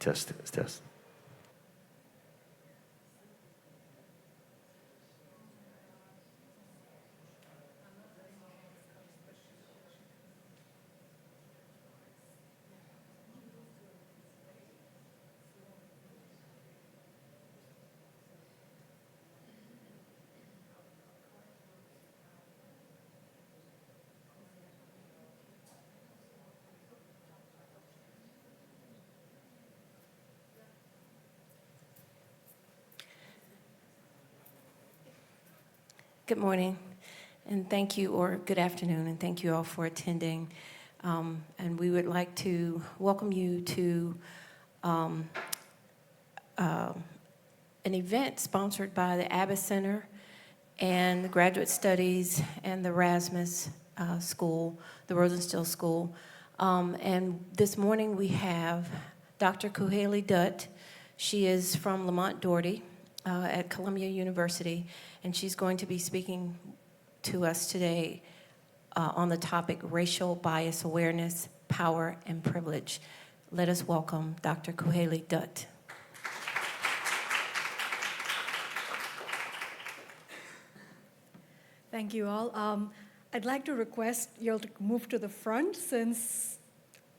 Test. Good morning, and thank you, or good afternoon, and thank you all for attending. And we would like to welcome you to an event sponsored by the Abbott Center and the Graduate Studies and the Rasmus School, the Rosenstiel School. And this morning we have Dr. Kuheli Dutt. She is from Lamont Doherty at Columbia University, and she's going to be speaking to us today on the topic racial bias awareness, power, and privilege. Let us welcome Dr. Kuheli Dutt. Thank you all. I'd like to request you all to move to the front, since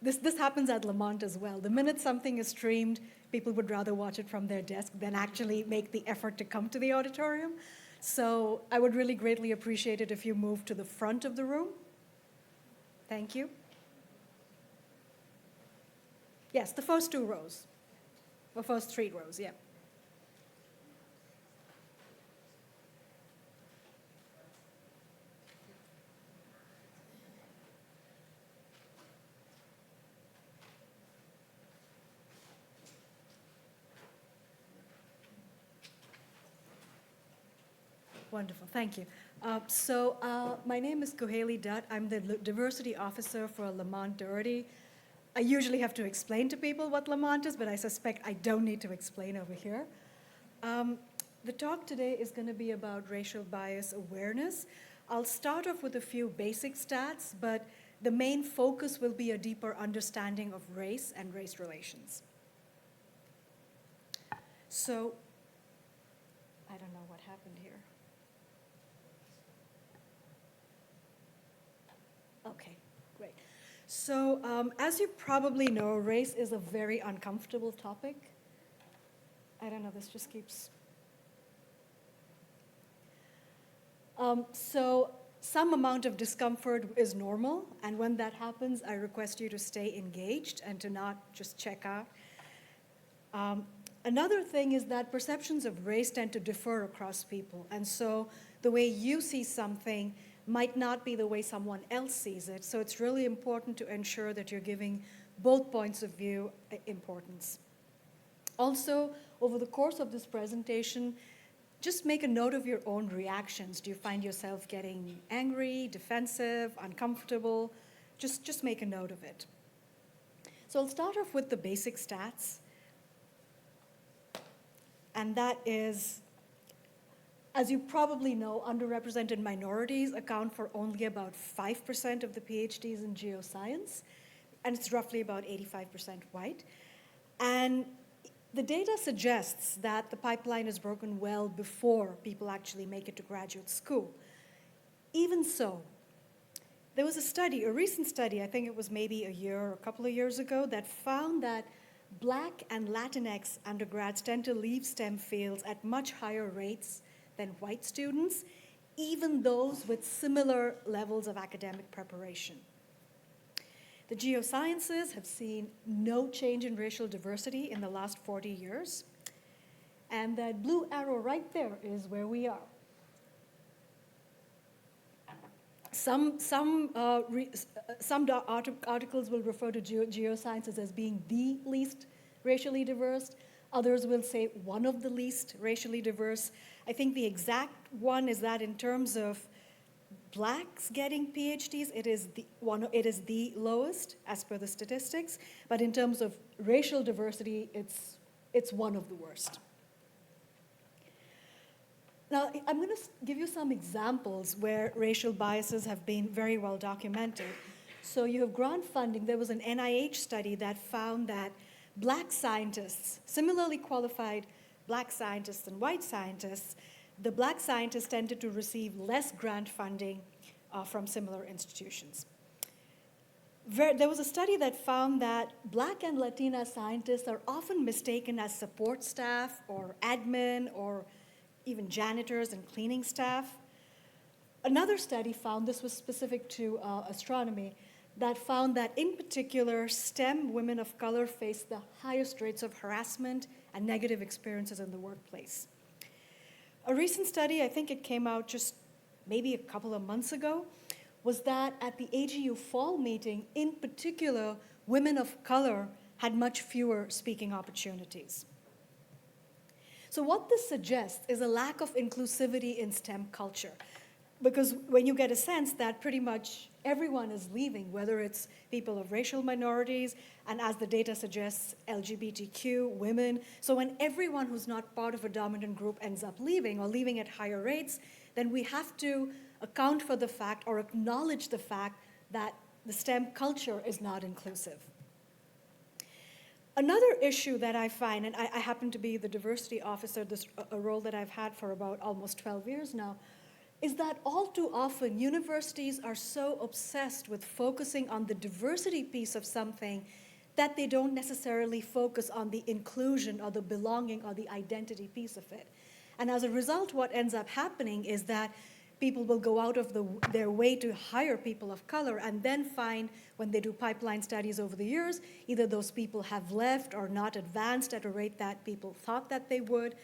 this happens at Lamont as well. The minute something is streamed, people would rather watch it from their desk than actually make the effort to come to the auditorium. So I would really greatly appreciate it if you move to the front of the room. Thank you. Yes, the first 2 rows, or first 3 rows, yeah. Wonderful, thank you. My name is Kuheli Dutt. I'm the Diversity Officer for Lamont Doherty. I usually have to explain to people what Lamont is, but I suspect I don't need to explain over here. The talk today is going to be about racial bias awareness. I'll start off with a few basic stats, but the main focus will be a deeper understanding of race and race relations. So, I don't know what happened here. Okay, great. So as you probably know, race is a very uncomfortable topic. I don't know, this just keeps... So some amount of discomfort is normal, and when that happens, I request you to stay engaged and to not just check out. Another thing is that perceptions of race tend to differ across people, and so the way you see something might not be the way someone else sees it. So it's really important to ensure that you're giving both points of view importance. Also, over the course of this presentation, just make a note of your own reactions. Do you find yourself getting angry, defensive, uncomfortable? Just make a note of it. So I'll start off with the basic stats. And that is, as you probably know, underrepresented minorities account for only about 5% of the PhDs in geoscience, and it's roughly about 85% white. And the data suggests that the pipeline is broken well before people actually make it to graduate school. Even so, there was a study, a recent study, I think it was maybe a year or a couple of years ago, that found that Black and Latinx undergrads tend to leave STEM fields at much higher rates than white students, even those with similar levels of academic preparation. The geosciences have seen no change in racial diversity in the last 40 years, and that blue arrow right there is where we are. Some articles will refer to geosciences as being the least racially diverse. Others will say one of the least racially diverse. I think the exact one is that in terms of Blacks getting PhDs, it is the lowest as per the statistics. But in terms of racial diversity, it's one of the worst. Now, I'm going to give you some examples where racial biases have been very well documented. So you have grant funding. There was an NIH study that found that Black scientists, similarly qualified black scientists and white scientists, the black scientists tended to receive less grant funding from similar institutions. There was a study that found that black and Latina scientists are often mistaken as support staff or admin or even janitors and cleaning staff. Another study found, this was specific to astronomy, that found that in particular, STEM women of color face the highest rates of harassment and negative experiences in the workplace. A recent study, I think it came out just maybe a couple of months ago, was that at the AGU fall meeting, in particular, women of color had much fewer speaking opportunities. So what this suggests is a lack of inclusivity in STEM culture. Because when you get a sense that pretty much everyone is leaving, whether it's people of racial minorities, and as the data suggests, LGBTQ, women, so when everyone who's not part of a dominant group ends up leaving or leaving at higher rates, then we have to account for the fact or acknowledge the fact that the STEM culture is not inclusive. Another issue that I find, and I happen to be the diversity officer, a role that I've had for about almost 12 years now, is that all too often universities are so obsessed with focusing on the diversity piece of something that they don't necessarily focus on the inclusion or the belonging or the identity piece of it. And as a result, what ends up happening is that people will go out of their way to hire people of color and then find, when they do pipeline studies over the years, either those people have left or not advanced at a rate that people thought that they would.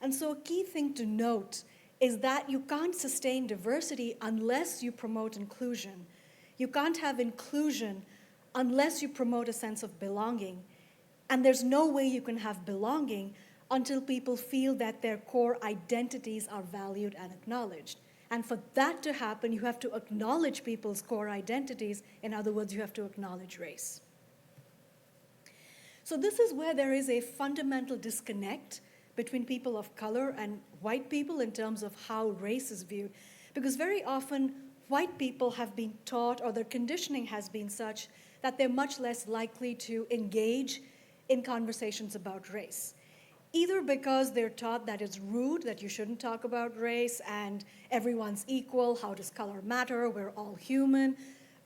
And so a key thing to note is that you can't sustain diversity unless you promote inclusion. You can't have inclusion unless you promote a sense of belonging. And there's no way you can have belonging until people feel that their core identities are valued and acknowledged. And for that to happen, you have to acknowledge people's core identities. In other words, you have to acknowledge race. So this is where there is a fundamental disconnect between people of color and white people in terms of how race is viewed. Because very often, white people have been taught, or their conditioning has been such, that they're much less likely to engage in conversations about race. Either because they're taught that it's rude, that you shouldn't talk about race, and everyone's equal, how does color matter, we're all human,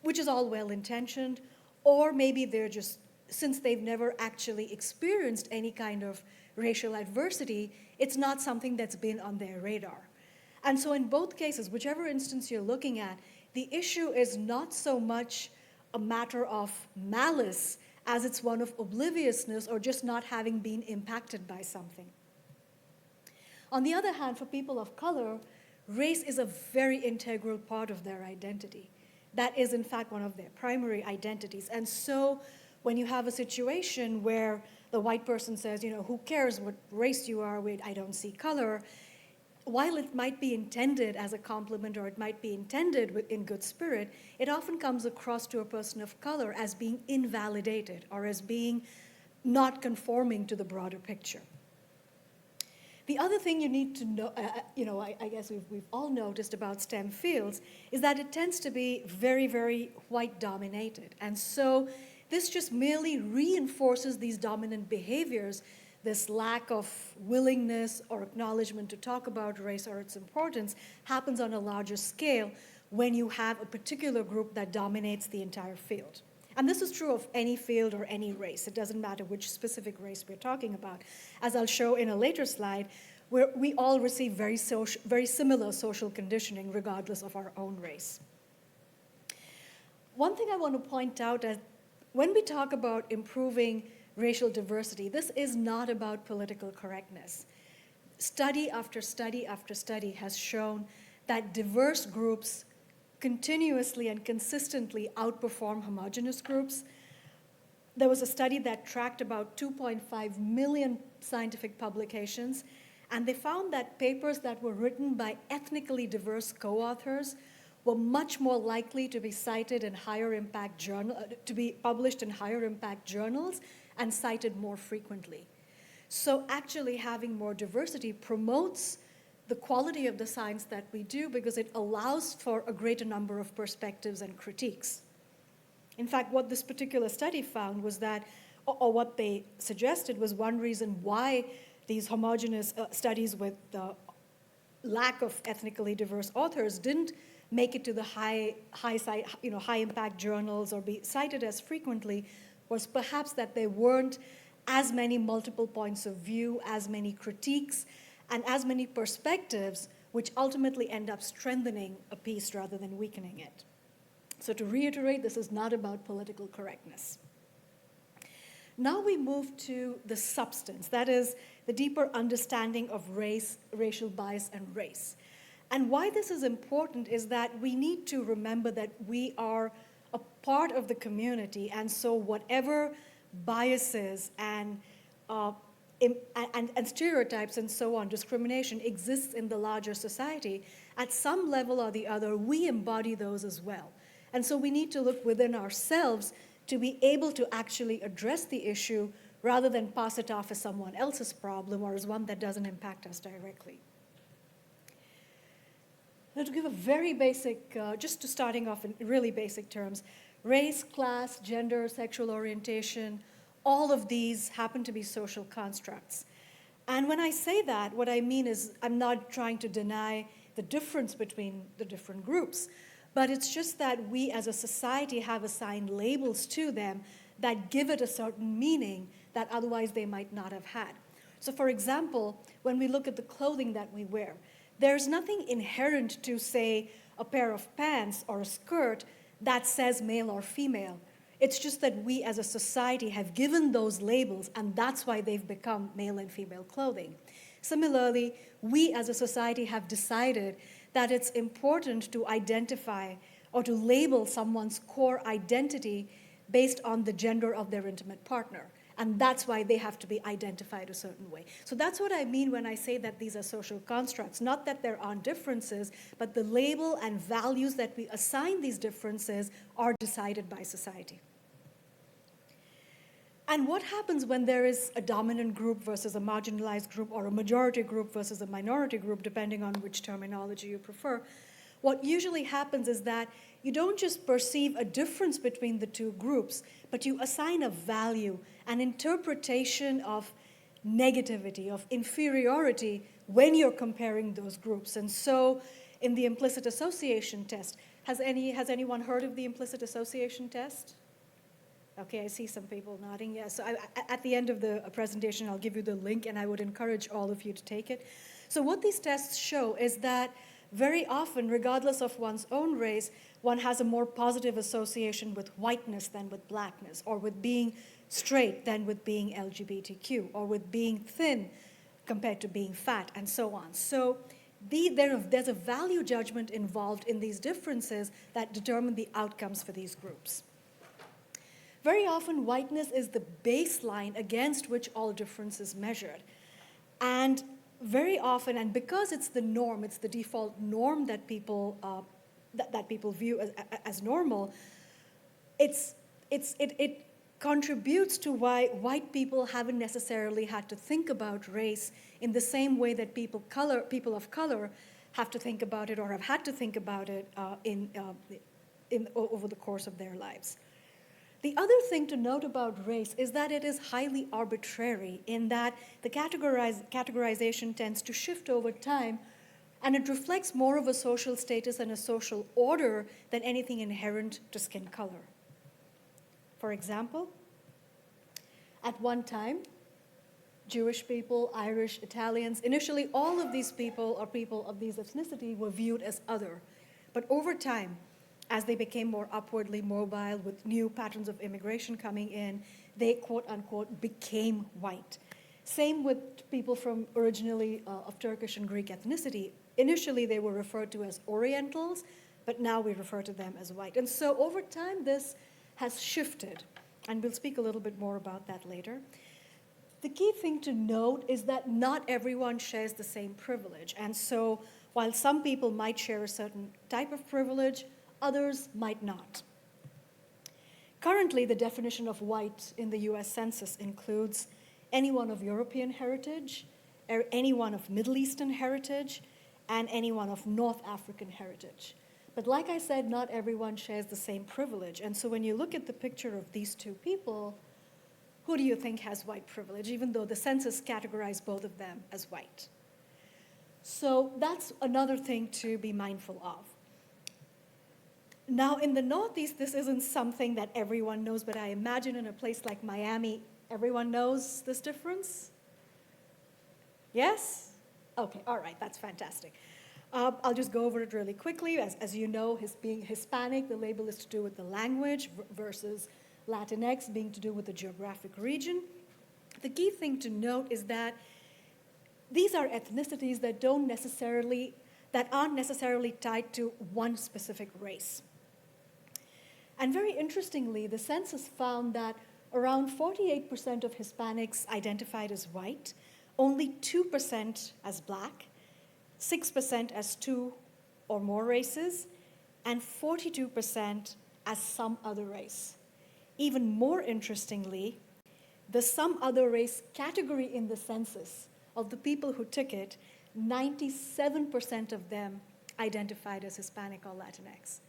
which is all well-intentioned, or maybe they're just, since they've never actually experienced any kind of racial adversity, it's not something that's been on their radar. And so in both cases, whichever instance you're looking at, the issue is not so much a matter of malice as it's one of obliviousness or just not having been impacted by something. On the other hand, for people of color, race is a very integral part of their identity. That is, in fact, one of their primary identities. And so when you have a situation where the white person says, who cares what race you are, I don't see color, while it might be intended as a compliment or it might be intended in good spirit, it often comes across to a person of color as being invalidated or as being not conforming to the broader picture. The other thing you need to know, I guess we've all noticed about STEM fields, is that it tends to be very, very white dominated. And so this just merely reinforces these dominant behaviors. This lack of willingness or acknowledgement to talk about race or its importance happens on a larger scale when you have a particular group that dominates the entire field. And this is true of any field or any race. It doesn't matter which specific race we're talking about. As I'll show in a later slide, we all receive very similar social conditioning regardless of our own race. One thing I want to point out is when we talk about improving racial diversity, this is not about political correctness. Study after study after study has shown that diverse groups continuously and consistently outperform homogeneous groups. There was a study that tracked about 2.5 million scientific publications, and they found that papers that were written by ethnically diverse co-authors were much more likely to be cited in higher impact to be published in higher impact journals and cited more frequently. So actually having more diversity promotes the quality of the science that we do because it allows for a greater number of perspectives and critiques. In fact, what this particular study found was that or what they suggested was one reason why these homogeneous studies with the lack of ethnically diverse authors didn't make it to the high impact journals or be cited as frequently was perhaps that there weren't as many multiple points of view, as many critiques, and as many perspectives, which ultimately end up strengthening a piece rather than weakening it. So to reiterate, this is not about political correctness. Now we move to the substance, that is, the deeper understanding of race, racial bias, and race. And why this is important is that we need to remember that we are a part of the community, and so whatever biases and stereotypes and so on, discrimination exists in the larger society, at some level or the other, we embody those as well. And so we need to look within ourselves to be able to actually address the issue rather than pass it off as someone else's problem or as one that doesn't impact us directly. Now, to give a very basic, just to starting off in really basic terms, race, class, gender, sexual orientation, all of these happen to be social constructs. And when I say that, what I mean is I'm not trying to deny the difference between the different groups, but it's just that we as a society have assigned labels to them that give it a certain meaning that otherwise they might not have had. So for example, when we look at the clothing that we wear, there's nothing inherent to, say, a pair of pants or a skirt that says male or female. It's just that we as a society have given those labels, and that's why they've become male and female clothing. Similarly, we as a society have decided that it's important to identify or to label someone's core identity based on the gender of their intimate partner. And that's why they have to be identified a certain way. So that's what I mean when I say that these are social constructs. Not that there aren't differences, but the label and values that we assign these differences are decided by society. And what happens when there is a dominant group versus a marginalized group, or a majority group versus a minority group, depending on which terminology you prefer? What usually happens is that you don't just perceive a difference between the two groups, but you assign a value, an interpretation of negativity, of inferiority when you're comparing those groups. And so in the implicit association test, has anyone heard of the implicit association test? Okay, I see some people nodding. Yes, so at the end of the presentation, I'll give you the link, and I would encourage all of you to take it. So what these tests show is that very often, regardless of one's own race, one has a more positive association with whiteness than with blackness, or with being straight than with being LGBTQ, or with being thin compared to being fat, and so on. So there's a value judgment involved in these differences that determine the outcomes for these groups. Very often, whiteness is the baseline against which all difference is measured. And very often, and because it's the norm, it's the default norm that people view as normal, it contributes to why white people haven't necessarily had to think about race in the same way that people of color have to think about it, or have had to think about it over the course of their lives. The other thing to note about race is that it is highly arbitrary, in that the categorization tends to shift over time, and it reflects more of a social status and a social order than anything inherent to skin color. For example, at one time, Jewish people, Irish, Italians, initially all of these people, or people of these ethnicity, were viewed as other. But over time, as they became more upwardly mobile with new patterns of immigration coming in, they, quote unquote, became white. Same with people from originally of Turkish and Greek ethnicity. Initially, they were referred to as Orientals, but now we refer to them as white. And so over time, this has shifted, and we'll speak a little bit more about that later. The key thing to note is that not everyone shares the same privilege. And so while some people might share a certain type of privilege, others might not. Currently, the definition of white in the US Census includes anyone of European heritage, anyone of Middle Eastern heritage, and anyone of North African heritage. But like I said, not everyone shares the same privilege. And so when you look at the picture of these two people, who do you think has white privilege, even though the census categorized both of them as white? So that's another thing to be mindful of. Now, in the Northeast, this isn't something that everyone knows, but I imagine in a place like Miami, everyone knows this difference? Yes? Okay, all right, that's fantastic. I'll just go over it really quickly. As you know, being Hispanic, the label is to do with the language versus Latinx being to do with the geographic region. The key thing to note is that these are ethnicities that aren't necessarily tied to one specific race. And very interestingly, the census found that around 48% of Hispanics identified as white, only 2% as black, 6% as two or more races, and 42% as some other race. Even more interestingly, the some other race category in the census of the people who took it, 97% of them identified as Hispanic or Latinx.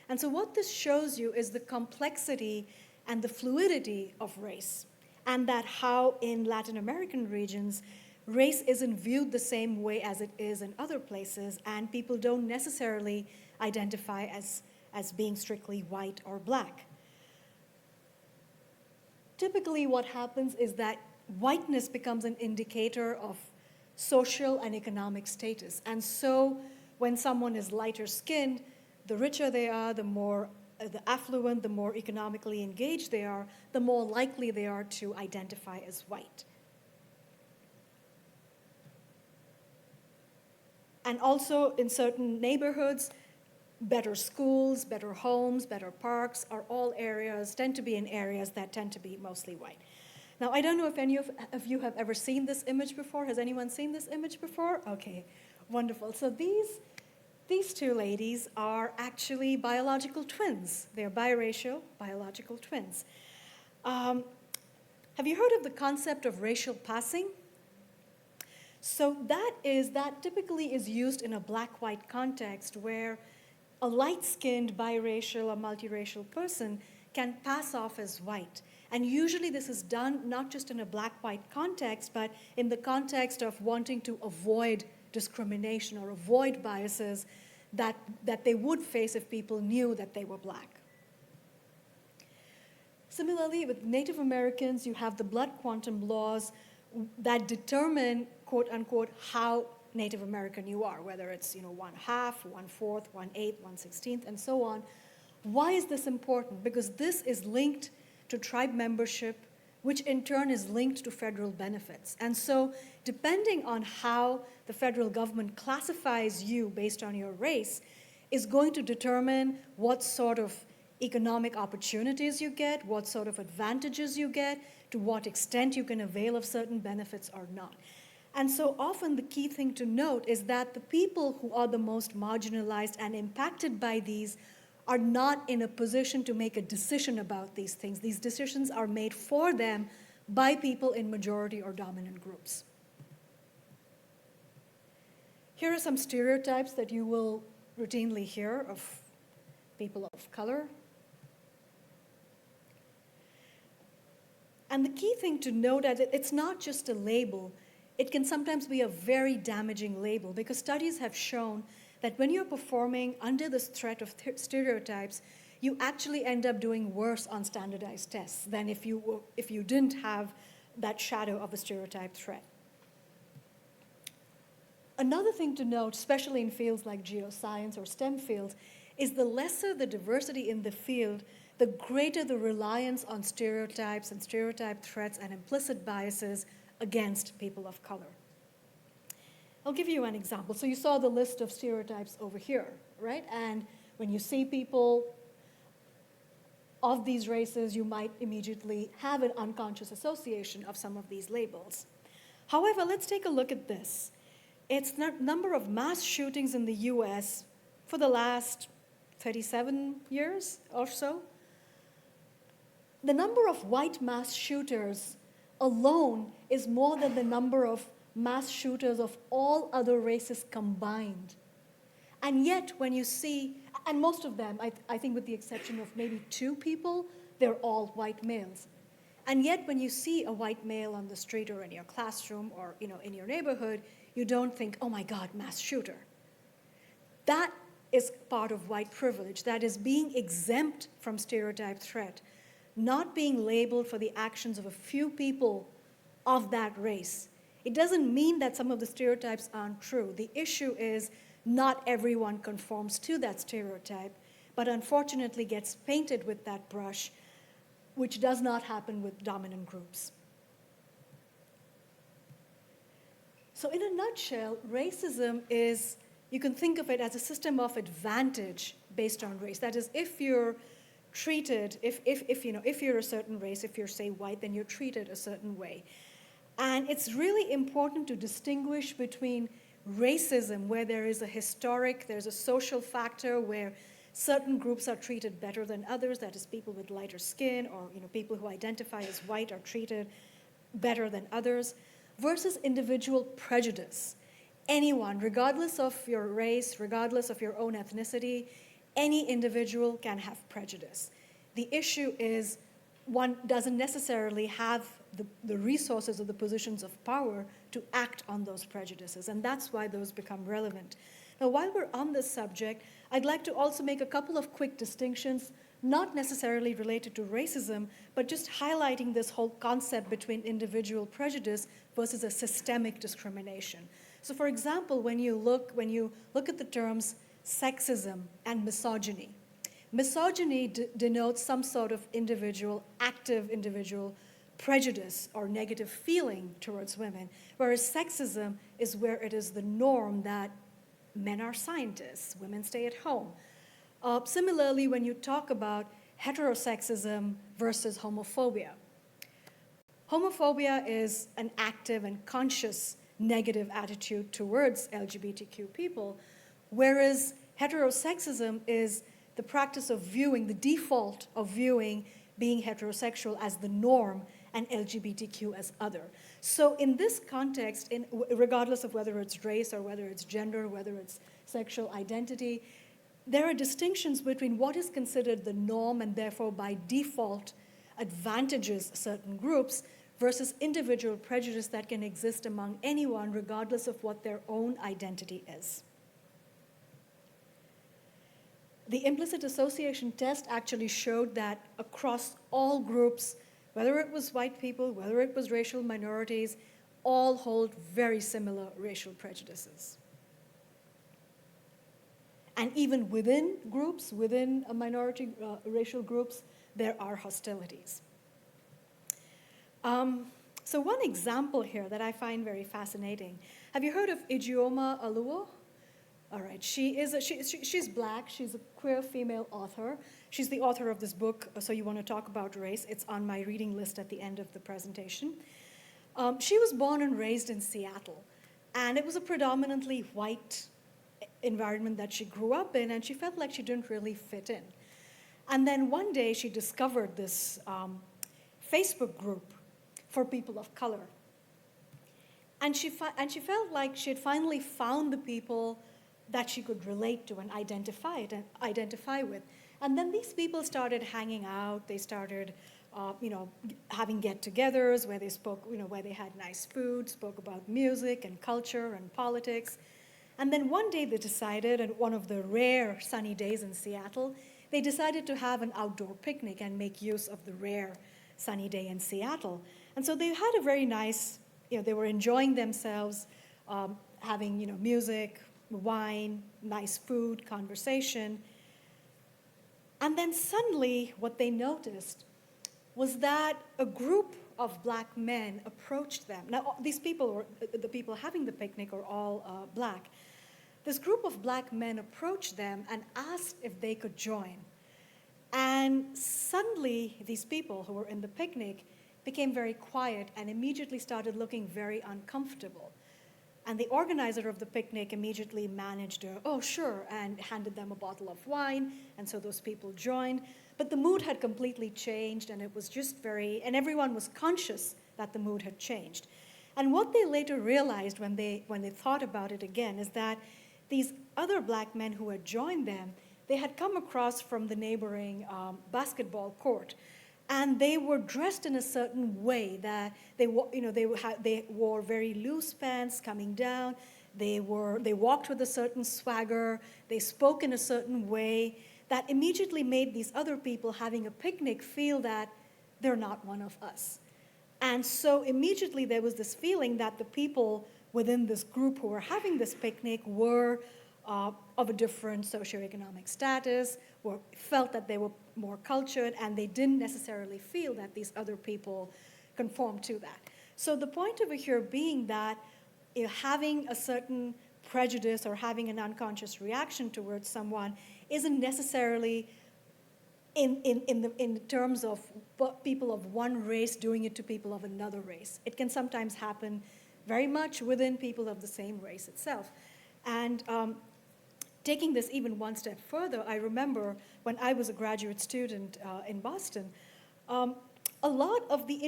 And so what this shows you is the complexity and the fluidity of race, and that how in Latin American regions, race isn't viewed the same way as it is in other places, and people don't necessarily identify as being strictly white or black. Typically what happens is that whiteness becomes an indicator of social and economic status. And so when someone is lighter skinned, the richer they are, the more the affluent, the more economically engaged they are, the more likely they are to identify as white. And also in certain neighborhoods, better schools, better homes, better parks tend to be in areas that tend to be mostly white. Now, I don't know if any of you have ever seen this image before. Has anyone seen this image before? Okay, wonderful. So these two ladies are actually biological twins. They're biracial, biological twins. Have you heard of the concept of racial passing? So that typically is used in a black-white context where a light-skinned biracial or multiracial person can pass off as white. And usually this is done not just in a black-white context, but in the context of wanting to avoid discrimination or avoid biases that they would face if people knew that they were black. Similarly, with Native Americans, you have the blood quantum laws that determine, quote unquote, how Native American you are, whether it's 1/2, 1/4, 1/8, 1/16, and so on. Why is this important? Because this is linked to tribe membership, which in turn is linked to federal benefits. And so depending on how the federal government classifies you based on your race is going to determine what sort of economic opportunities you get, what sort of advantages you get, to what extent you can avail of certain benefits or not. And so often the key thing to note is that the people who are the most marginalized and impacted by these are not in a position to make a decision about these things. These decisions are made for them by people in majority or dominant groups. Here are some stereotypes that you will routinely hear of people of color. And the key thing to note is that it's not just a label. It can sometimes be a very damaging label because studies have shown that when you're performing under this threat of stereotypes, you actually end up doing worse on standardized tests than if you didn't have that shadow of a stereotype threat. Another thing to note, especially in fields like geoscience or STEM fields, is the lesser the diversity in the field, the greater the reliance on stereotypes and stereotype threats and implicit biases against people of color. I'll give you an example. So you saw the list of stereotypes over here, right? And when you see people of these races, you might immediately have an unconscious association of some of these labels. However, let's take a look at this. It's the number of mass shootings in the US for the last 37 years or so. The number of white mass shooters alone is more than the number of mass shooters of all other races combined. And yet, when you see, and most of them, I think with the exception of maybe 2 people, they're all white males. And yet when you see a white male on the street or in your classroom or in your neighborhood, you don't think, oh my God, mass shooter. That is part of white privilege, that is being exempt from stereotype threat, not being labeled for the actions of a few people of that race. It doesn't mean that some of the stereotypes aren't true. The issue is not everyone conforms to that stereotype, but unfortunately gets painted with that brush, which does not happen with dominant groups. So in a nutshell, racism is, you can think of it as a system of advantage based on race. That is, if you're treated, if you're a certain race, if you're, say, white, then you're treated a certain way. And it's really important to distinguish between racism, where there is a historic, there's a social factor where certain groups are treated better than others, that is, people with lighter skin or people who identify as white are treated better than others, versus individual prejudice. Anyone, regardless of your race, regardless of your own ethnicity, any individual can have prejudice. The issue is one doesn't necessarily have the resources or the positions of power to act on those prejudices, and that's why those become relevant. Now, while we're on this subject, I'd like to also make a couple of quick distinctions, not necessarily related to racism, but just highlighting this whole concept between individual prejudice versus a systemic discrimination. So for example, when you look at the terms sexism and misogyny, misogyny denotes some sort of active individual prejudice or negative feeling towards women, whereas sexism is where it is the norm that men are scientists, women stay at home. Similarly, when you talk about heterosexism versus homophobia, homophobia is an active and conscious negative attitude towards LGBTQ people, whereas heterosexism is the practice of viewing, the default of viewing being heterosexual as the norm and LGBTQ as other. So in this context, regardless of whether it's race or whether it's gender, whether it's sexual identity, there are distinctions between what is considered the norm and therefore by default advantages certain groups versus individual prejudice that can exist among anyone regardless of what their own identity is. The implicit association test actually showed that across all groups, whether it was white people, whether it was racial minorities, all hold very similar racial prejudices. And even within groups, within a minority racial groups, there are hostilities. So one example here that I find very fascinating. Have you heard of Ijeoma Oluo? All right, she's Black, she's a queer female author. She's the author of this book, So You Want to Talk About Race. It's on my reading list at the end of the presentation. She was born and raised in Seattle, and it was a predominantly white environment that she grew up in, and she felt like she didn't really fit in. And then one day she discovered this Facebook group for people of color. And she felt like she had finally found the people that she could relate to and identify with. And then these people started hanging out. They started, having get-togethers where they spoke, where they had nice food, spoke about music and culture and politics. And then one day they decided, on one of the rare sunny days in Seattle, they decided to have an outdoor picnic and make use of the rare sunny day in Seattle. And so they had a very nice, they were enjoying themselves, having, music, wine, nice food, conversation. And then suddenly what they noticed was that a group of Black men approached them. Now, these people, the people having the picnic, are all Black. This group of Black men approached them and asked if they could join. And suddenly, these people who were in the picnic became very quiet and immediately started looking very uncomfortable. And the organizer of the picnic immediately managed oh, sure, and handed them a bottle of wine, and so those people joined. But the mood had completely changed, and it was just and everyone was conscious that the mood had changed. And what they later realized when they thought about it again is that these other Black men who had joined them, they had come across from the neighboring basketball court. And they were dressed in a certain way that they wore very loose pants coming down. They walked with a certain swagger. They spoke in a certain way that immediately made these other people having a picnic feel that they're not one of us. And so immediately there was this feeling that the people within this group who were having this picnic were of a different socioeconomic status, felt that they were more cultured, and they didn't necessarily feel that these other people conformed to that. So the point over here being that having a certain prejudice or having an unconscious reaction towards someone isn't necessarily in terms of people of one race doing it to people of another race. It can sometimes happen very much within people of the same race itself. And taking this even one step further, I remember when I was a graduate student in Boston, a lot of the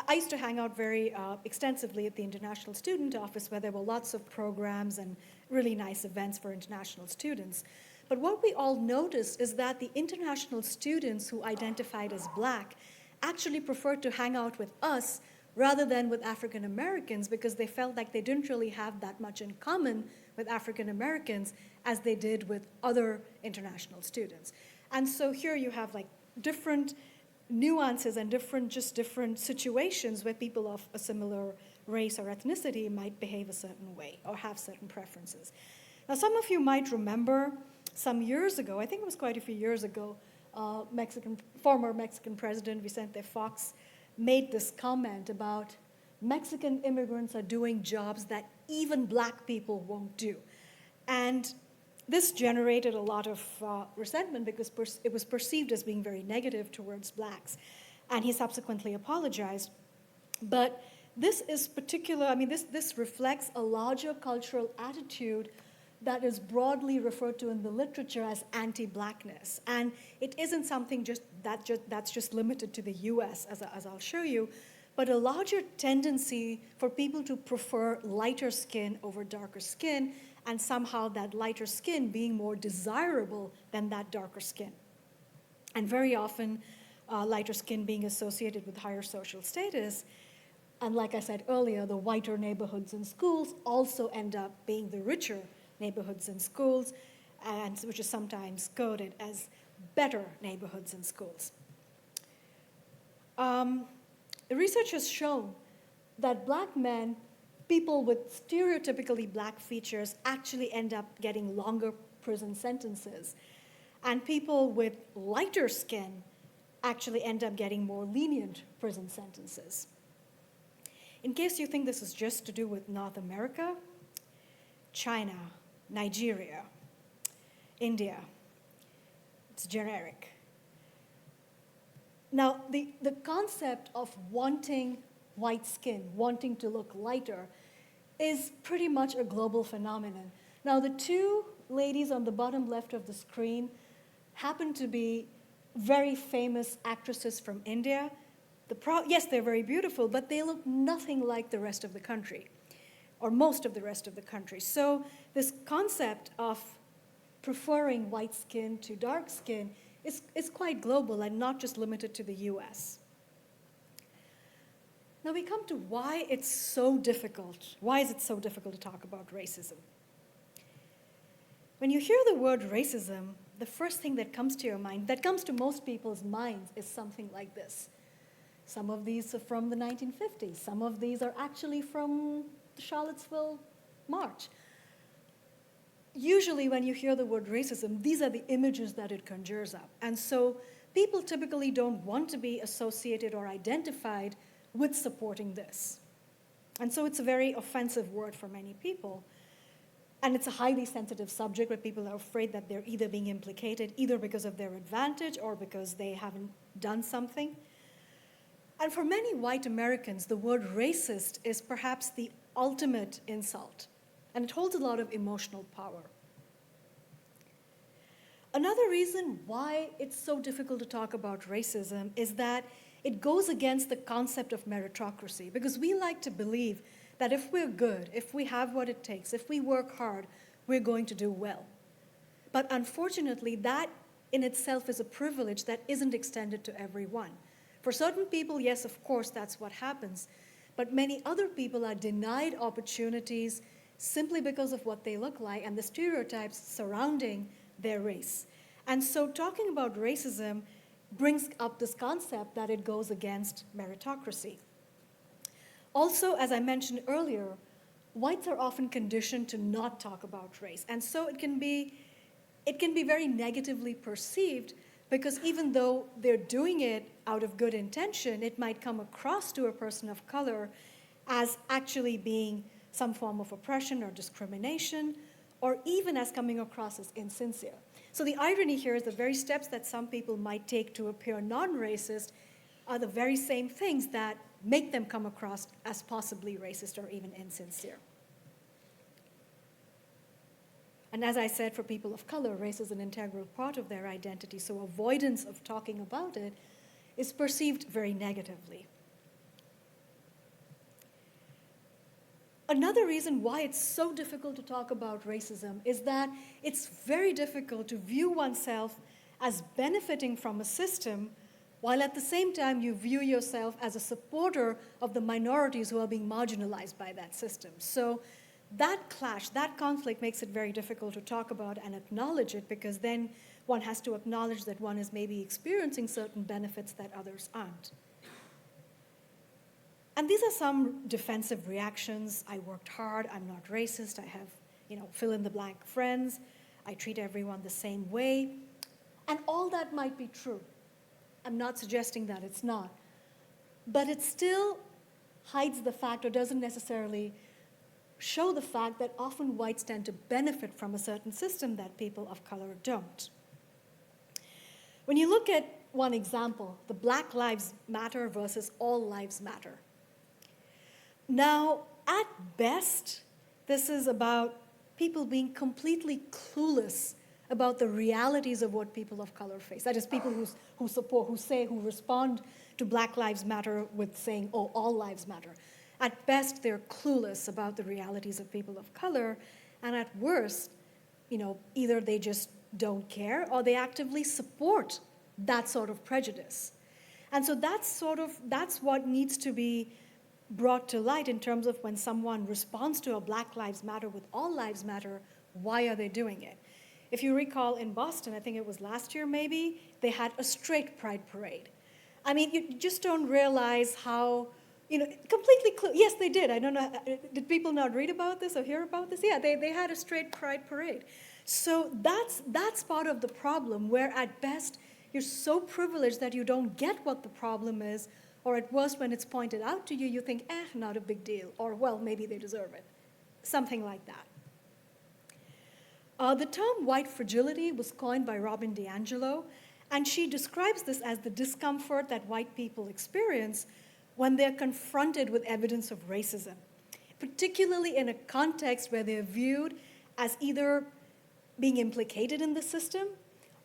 I used to hang out very extensively at the International Student Office, where there were lots of programs and really nice events for international students. But what we all noticed is that the international students who identified as Black actually preferred to hang out with us rather than with African Americans, because they felt like they didn't really have that much in common with African Americans as they did with other international students. And so here you have like different nuances and different situations where people of a similar race or ethnicity might behave a certain way or have certain preferences. Now, some of you might remember some years ago, I think it was quite a few years ago, former Mexican President Vicente Fox made this comment about Mexican immigrants are doing jobs that even Black people won't do. And this generated a lot of resentment because it was perceived as being very negative towards Blacks. And he subsequently apologized. But this is this reflects a larger cultural attitude that is broadly referred to in the literature as anti-blackness. And it isn't something that's just limited to the US, as I'll show you, but a larger tendency for people to prefer lighter skin over darker skin, and somehow that lighter skin being more desirable than that darker skin. And very often, lighter skin being associated with higher social status. And like I said earlier, the whiter neighborhoods and schools also end up being the richer neighborhoods and schools, and which is sometimes coded as better neighborhoods and schools. The research has shown that Black men, people with stereotypically Black features, actually end up getting longer prison sentences. And people with lighter skin actually end up getting more lenient prison sentences. In case you think this is just to do with North America, China, Nigeria, India, it's generic. Now, the concept of wanting white skin, wanting to look lighter, is pretty much a global phenomenon. Now, the two ladies on the bottom left of the screen happen to be very famous actresses from India. Yes, they're very beautiful, but they look nothing like the rest of the country, or most of the rest of the country. So this concept of preferring white skin to dark skin is quite global and not just limited to the US. Now we come to why it's so difficult. Why is it so difficult to talk about racism? When you hear the word racism, the first thing that comes to your mind, that comes to most people's minds, is something like this. Some of these are from the 1950s. Some of these are actually from the Charlottesville March. Usually when you hear the word racism, these are the images that it conjures up. And so people typically don't want to be associated or identified with supporting this. And so it's a very offensive word for many people. And it's a highly sensitive subject where people are afraid that they're either being implicated, either because of their advantage or because they haven't done something. And for many white Americans, the word racist is perhaps the ultimate insult, and it holds a lot of emotional power. Another reason why it's so difficult to talk about racism is that it goes against the concept of meritocracy, because we like to believe that if we're good, if we have what it takes, if we work hard, we're going to do well. But unfortunately, that in itself is a privilege that isn't extended to everyone. For certain people, yes, of course, that's what happens. But many other people are denied opportunities simply because of what they look like and the stereotypes surrounding their race. And so talking about racism brings up this concept that it goes against meritocracy. Also, as I mentioned earlier, whites are often conditioned to not talk about race. And so it can be very negatively perceived because even though they're doing it out of good intention, it might come across to a person of color as actually being some form of oppression or discrimination, or even as coming across as insincere. So the irony here is the very steps that some people might take to appear non-racist are the very same things that make them come across as possibly racist or even insincere. And as I said, for people of color, race is an integral part of their identity, so avoidance of talking about it is perceived very negatively. Another reason why it's so difficult to talk about racism is that it's very difficult to view oneself as benefiting from a system while at the same time you view yourself as a supporter of the minorities who are being marginalized by that system. So that clash, that conflict makes it very difficult to talk about and acknowledge it because then one has to acknowledge that one is maybe experiencing certain benefits that others aren't. And these are some defensive reactions. I worked hard, I'm not racist, I have, fill in the blank friends, I treat everyone the same way. And all that might be true. I'm not suggesting that it's not. But it still hides the fact or doesn't necessarily show the fact that often whites tend to benefit from a certain system that people of color don't. When you look at one example, the Black Lives Matter versus All Lives Matter. Now, at best, this is about people being completely clueless about the realities of what people of color face. That is, people who respond to Black Lives Matter with saying, oh, all lives matter. At best, they're clueless about the realities of people of color, and at worst, either they just don't care or they actively support that sort of prejudice. And so that's what needs to be brought to light in terms of when someone responds to a Black Lives Matter with All Lives Matter, why are they doing it? If you recall in Boston, I think it was last year maybe, they had a straight pride parade. I mean, you just don't realize how, completely clear. Yes, they did. I don't know, did people not read about this or hear about this? Yeah, they had a straight pride parade. So that's part of the problem, where at best, you're so privileged that you don't get what the problem is, or at worst, when it's pointed out to you, you think, not a big deal, or well, maybe they deserve it. Something like that. The term white fragility was coined by Robin DiAngelo, and she describes this as the discomfort that white people experience when they're confronted with evidence of racism, particularly in a context where they're viewed as either being implicated in the system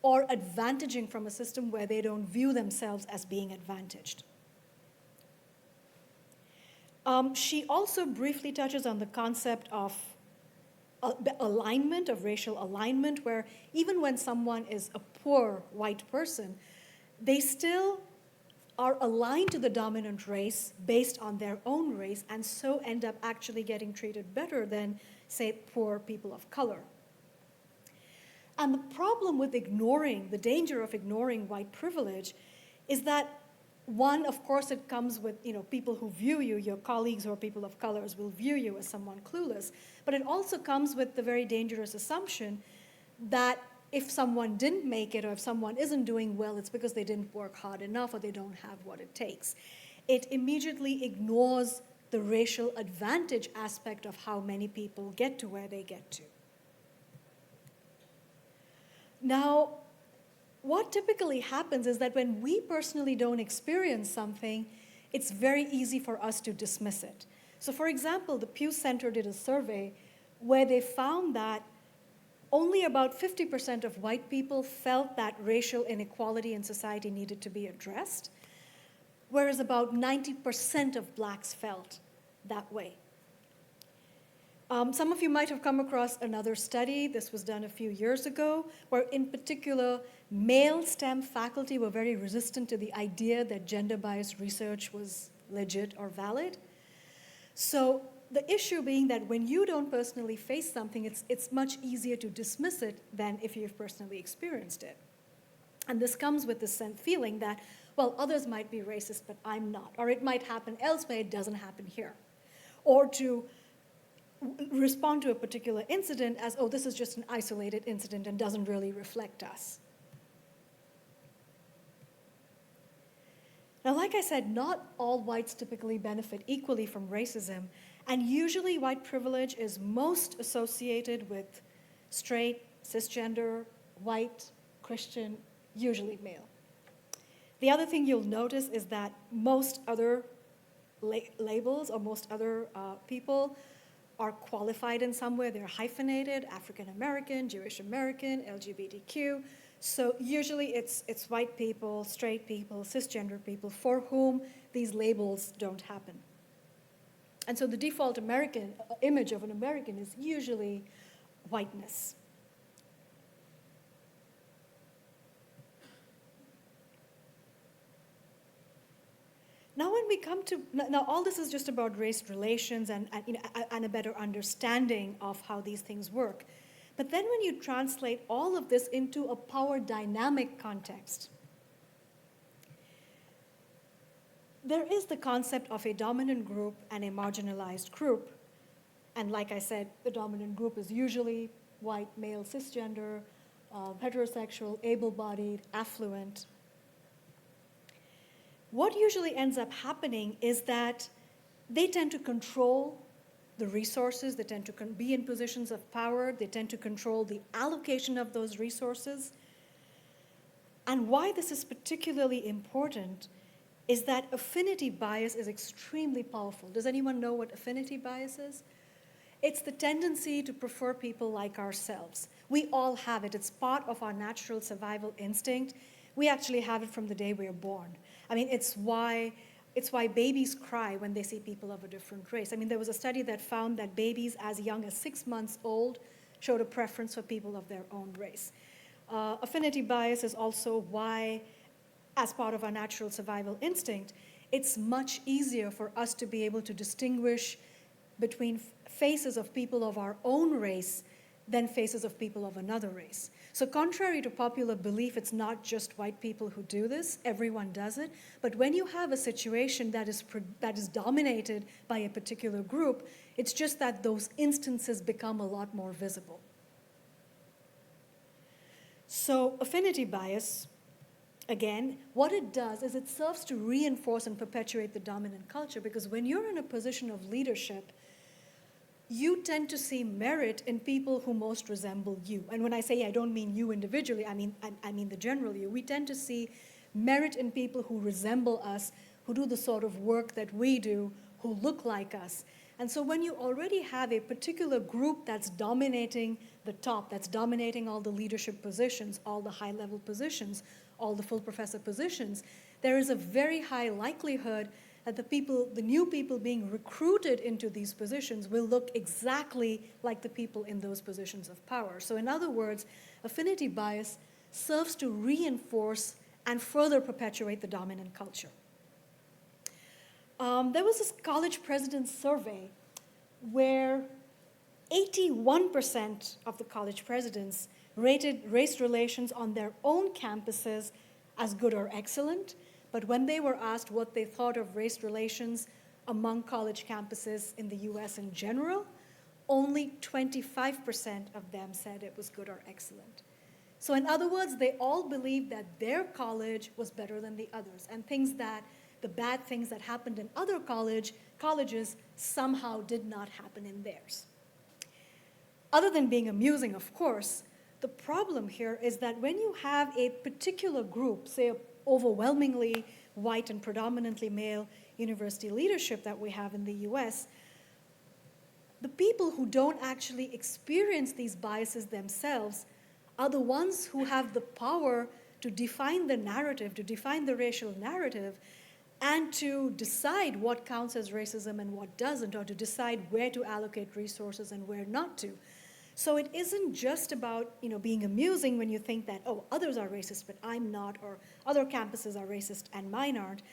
or advantaging from a system where they don't view themselves as being advantaged. She also briefly touches on the concept of alignment, of racial alignment, where even when someone is a poor white person, they still are aligned to the dominant race based on their own race, and so end up actually getting treated better than, say, poor people of color. And the problem with the danger of ignoring white privilege is that one, of course, it comes with people who view you, your colleagues who are people of colors will view you as someone clueless, but it also comes with the very dangerous assumption that if someone didn't make it or if someone isn't doing well, it's because they didn't work hard enough or they don't have what it takes. It immediately ignores the racial advantage aspect of how many people get to where they get to. Now, what typically happens is that when we personally don't experience something, it's very easy for us to dismiss it. So for example, the Pew Center did a survey where they found that only about 50% of white people felt that racial inequality in society needed to be addressed, whereas about 90% of blacks felt that way. Some of you might have come across another study. This was done a few years ago, where in particular, male STEM faculty were very resistant to the idea that gender-biased research was legit or valid. So the issue being that when you don't personally face something, it's much easier to dismiss it than if you've personally experienced it. And this comes with this feeling that, well, others might be racist, but I'm not. Or it might happen elsewhere, it doesn't happen here. Or to respond to a particular incident as, oh, this is just an isolated incident and doesn't really reflect us. Now, like I said, not all whites typically benefit equally from racism, and usually white privilege is most associated with straight, cisgender, white, Christian, usually male. The other thing you'll notice is that most other labels or most other people are qualified in some way. They're hyphenated, African American, Jewish American, LGBTQ. So usually it's white people, straight people, cisgender people for whom these labels don't happen. And so the default American image of an American is usually whiteness. Now when we come to, now all this is just about race relations and a better understanding of how these things work. But then when you translate all of this into a power dynamic context, there is the concept of a dominant group and a marginalized group. And like I said, the dominant group is usually white, male, cisgender, heterosexual, able-bodied, affluent. What usually ends up happening is that they tend to control the resources, they tend to be in positions of power, they tend to control the allocation of those resources. And why this is particularly important is that affinity bias is extremely powerful. Does anyone know what affinity bias is? It's the tendency to prefer people like ourselves. We all have it. It's part of our natural survival instinct. We actually have it from the day we are born. I mean, it's why babies cry when they see people of a different race. I mean, there was a study that found that babies as young as 6 months old showed a preference for people of their own race. Affinity bias is also why, as part of our natural survival instinct, it's much easier for us to be able to distinguish between faces of people of our own race than faces of people of another race. So contrary to popular belief, it's not just white people who do this, everyone does it. But when you have a situation that is dominated by a particular group, it's just that those instances become a lot more visible. So affinity bias, again, what it does is it serves to reinforce and perpetuate the dominant culture, because when you're in a position of leadership, you tend to see merit in people who most resemble you. And when I say I don't mean you individually, I mean the general you. We tend to see merit in people who resemble us, who do the sort of work that we do, who look like us. And so when you already have a particular group that's dominating the top, that's dominating all the leadership positions, all the high-level positions, all the full professor positions, there is a very high likelihood that the new people being recruited into these positions will look exactly like the people in those positions of power. So in other words, affinity bias serves to reinforce and further perpetuate the dominant culture. There was this college president's survey where 81% of the college presidents rated race relations on their own campuses as good or excellent. But when they were asked what they thought of race relations among college campuses in the US in general, only 25% of them said it was good or excellent. So in other words, they all believed that their college was better than the others, and the bad things that happened in other colleges somehow did not happen in theirs. Other than being amusing, of course, the problem here is that when you have a particular group, say overwhelmingly white and predominantly male university leadership that we have in the US, the people who don't actually experience these biases themselves are the ones who have the power to define the narrative, to define the racial narrative, and to decide what counts as racism and what doesn't, or to decide where to allocate resources and where not to. So it isn't just about, being amusing when you think that, oh, others are racist, but I'm not, or other campuses are racist and mine aren't.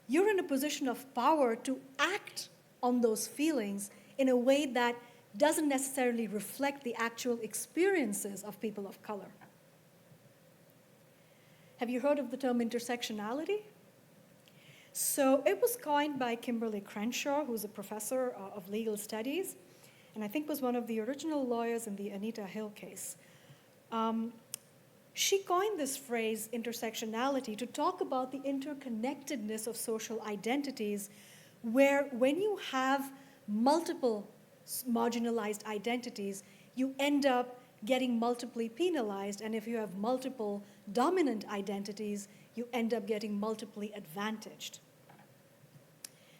You're in a position of power to act on those feelings in a way that doesn't necessarily reflect the actual experiences of people of color. Have you heard of the term intersectionality? So it was coined by Kimberly Crenshaw, who's a professor of legal studies, and I think was one of the original lawyers in the Anita Hill case. She coined this phrase, intersectionality, to talk about the interconnectedness of social identities, where when you have multiple marginalized identities, you end up getting multiply penalized, and if you have multiple dominant identities, you end up getting multiply advantaged.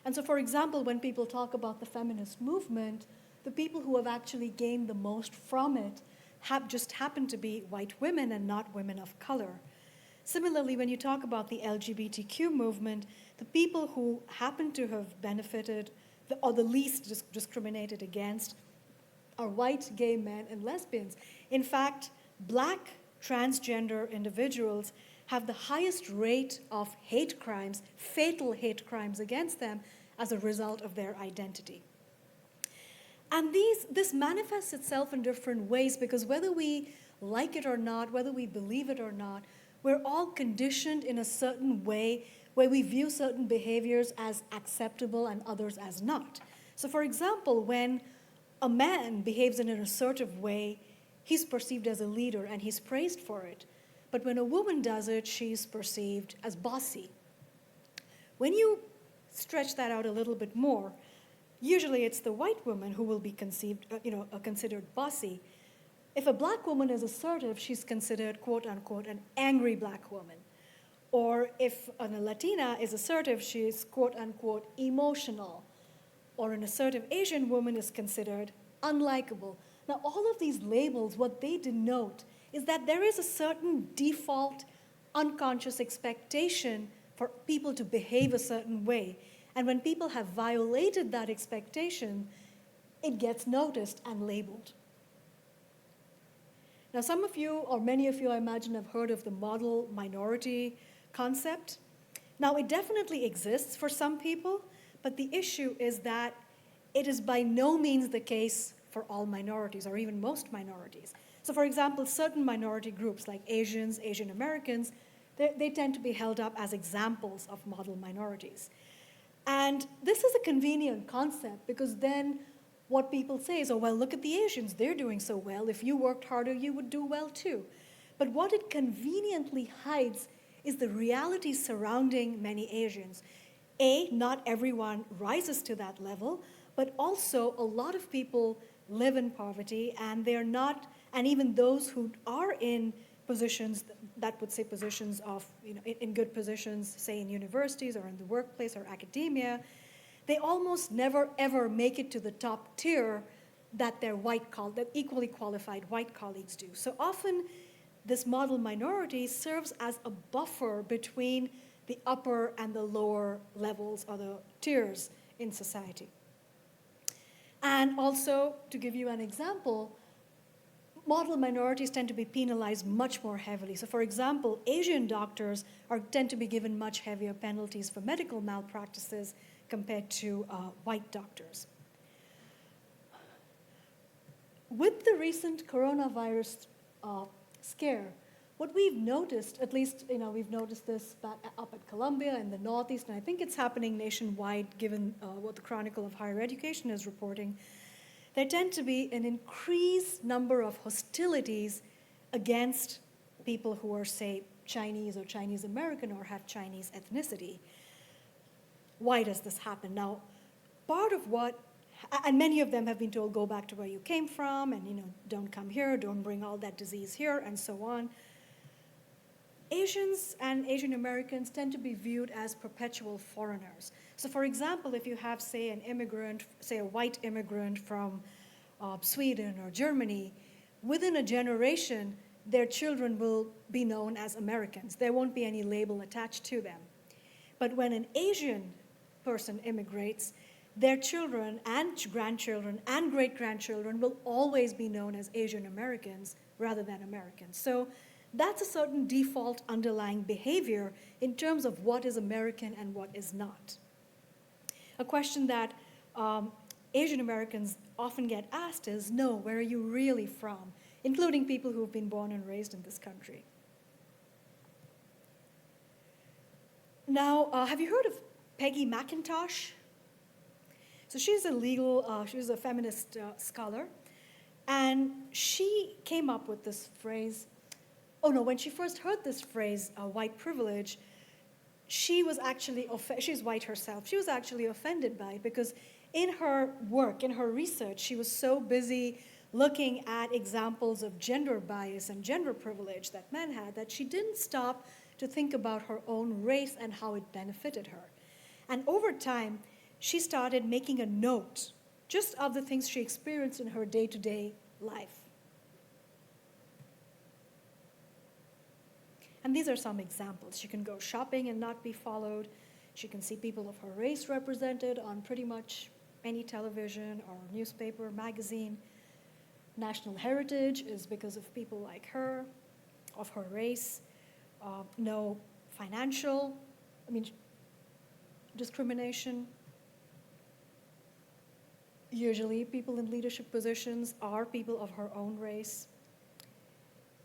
And so, for example, when people talk about the feminist movement, the people who have actually gained the most from it just happen to be white women and not women of color. Similarly, when you talk about the LGBTQ movement, the people who happen to have benefited or the least discriminated against are white, gay men, and lesbians. In fact, Black transgender individuals have the highest rate of hate crimes, fatal hate crimes against them as a result of their identity. And this manifests itself in different ways because whether we like it or not, whether we believe it or not, we're all conditioned in a certain way where we view certain behaviors as acceptable and others as not. So for example, when a man behaves in an assertive way, he's perceived as a leader and he's praised for it. But when a woman does it, she's perceived as bossy. When you stretch that out a little bit more, usually it's the white woman who will be considered bossy. If a Black woman is assertive, she's considered, quote unquote, an angry Black woman. Or if a Latina is assertive, she's, quote unquote, emotional. Or an assertive Asian woman is considered unlikable. Now, all of these labels, what they denote is that there is a certain default unconscious expectation for people to behave a certain way. And when people have violated that expectation, it gets noticed and labeled. Now, some of you, or many of you, I imagine, have heard of the model minority concept. Now, it definitely exists for some people, but the issue is that it is by no means the case for all minorities, or even most minorities. So, for example, certain minority groups like Asians, Asian Americans, they tend to be held up as examples of model minorities. And this is a convenient concept because then what people say is, oh, well, look at the Asians, they're doing so well. If you worked harder, you would do well too. But what it conveniently hides is the reality surrounding many Asians. Not everyone rises to that level, but also a lot of people live in poverty and they're not, and even those who are in positions that would say positions of, in good positions, say in universities or in the workplace or academia, they almost never ever make it to the top tier that their that equally qualified white colleagues do. So often this model minority serves as a buffer between the upper and the lower levels or the tiers in society. And also, to give you an example, model minorities tend to be penalized much more heavily. So for example, Asian doctors tend to be given much heavier penalties for medical malpractices compared to white doctors. With the recent coronavirus scare, what we've noticed, at least we've noticed this up at Columbia in the Northeast, and I think it's happening nationwide given what the Chronicle of Higher Education is reporting, there tend to be an increased number of hostilities against people who are, say, Chinese or Chinese American or have Chinese ethnicity. Why does this happen? Now, part of and many of them have been told, go back to where you came from, and don't come here, don't bring all that disease here, and so on. Asians and Asian Americans tend to be viewed as perpetual foreigners. So for example, if you have, say, an immigrant, say a white immigrant from Sweden or Germany, within a generation, their children will be known as Americans. There won't be any label attached to them. But when an Asian person immigrates, their children and grandchildren and great-grandchildren will always be known as Asian Americans rather than Americans. So that's a certain default underlying behavior in terms of what is American and what is not. A question that Asian Americans often get asked is, no, where are you really from? Including people who have been born and raised in this country. Now, have you heard of Peggy McIntosh? So she's a feminist scholar, and she came up with this phrase. Oh no, when she first heard this phrase, white privilege, she's white herself. She was actually offended by it because in her work, in her research, she was so busy looking at examples of gender bias and gender privilege that men had that she didn't stop to think about her own race and how it benefited her. And over time, she started making a note just of the things she experienced in her day-to-day life. And these are some examples. She can go shopping and not be followed. She can see people of her race represented on pretty much any television or newspaper, magazine. National heritage is because of people like her, of her race. No financial, discrimination. Usually people in leadership positions are people of her own race.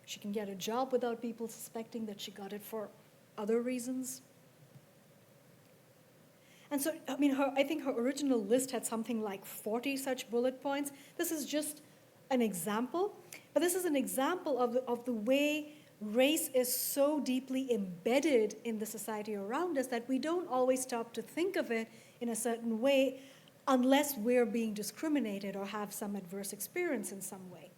She can get a job without people suspecting that she got it for other reasons. And so, I think her original list had something like 40 such bullet points. This is just an example, but this is an example of the way race is so deeply embedded in the society around us that we don't always stop to think of it in a certain way unless we're being discriminated or have some adverse experience in some way.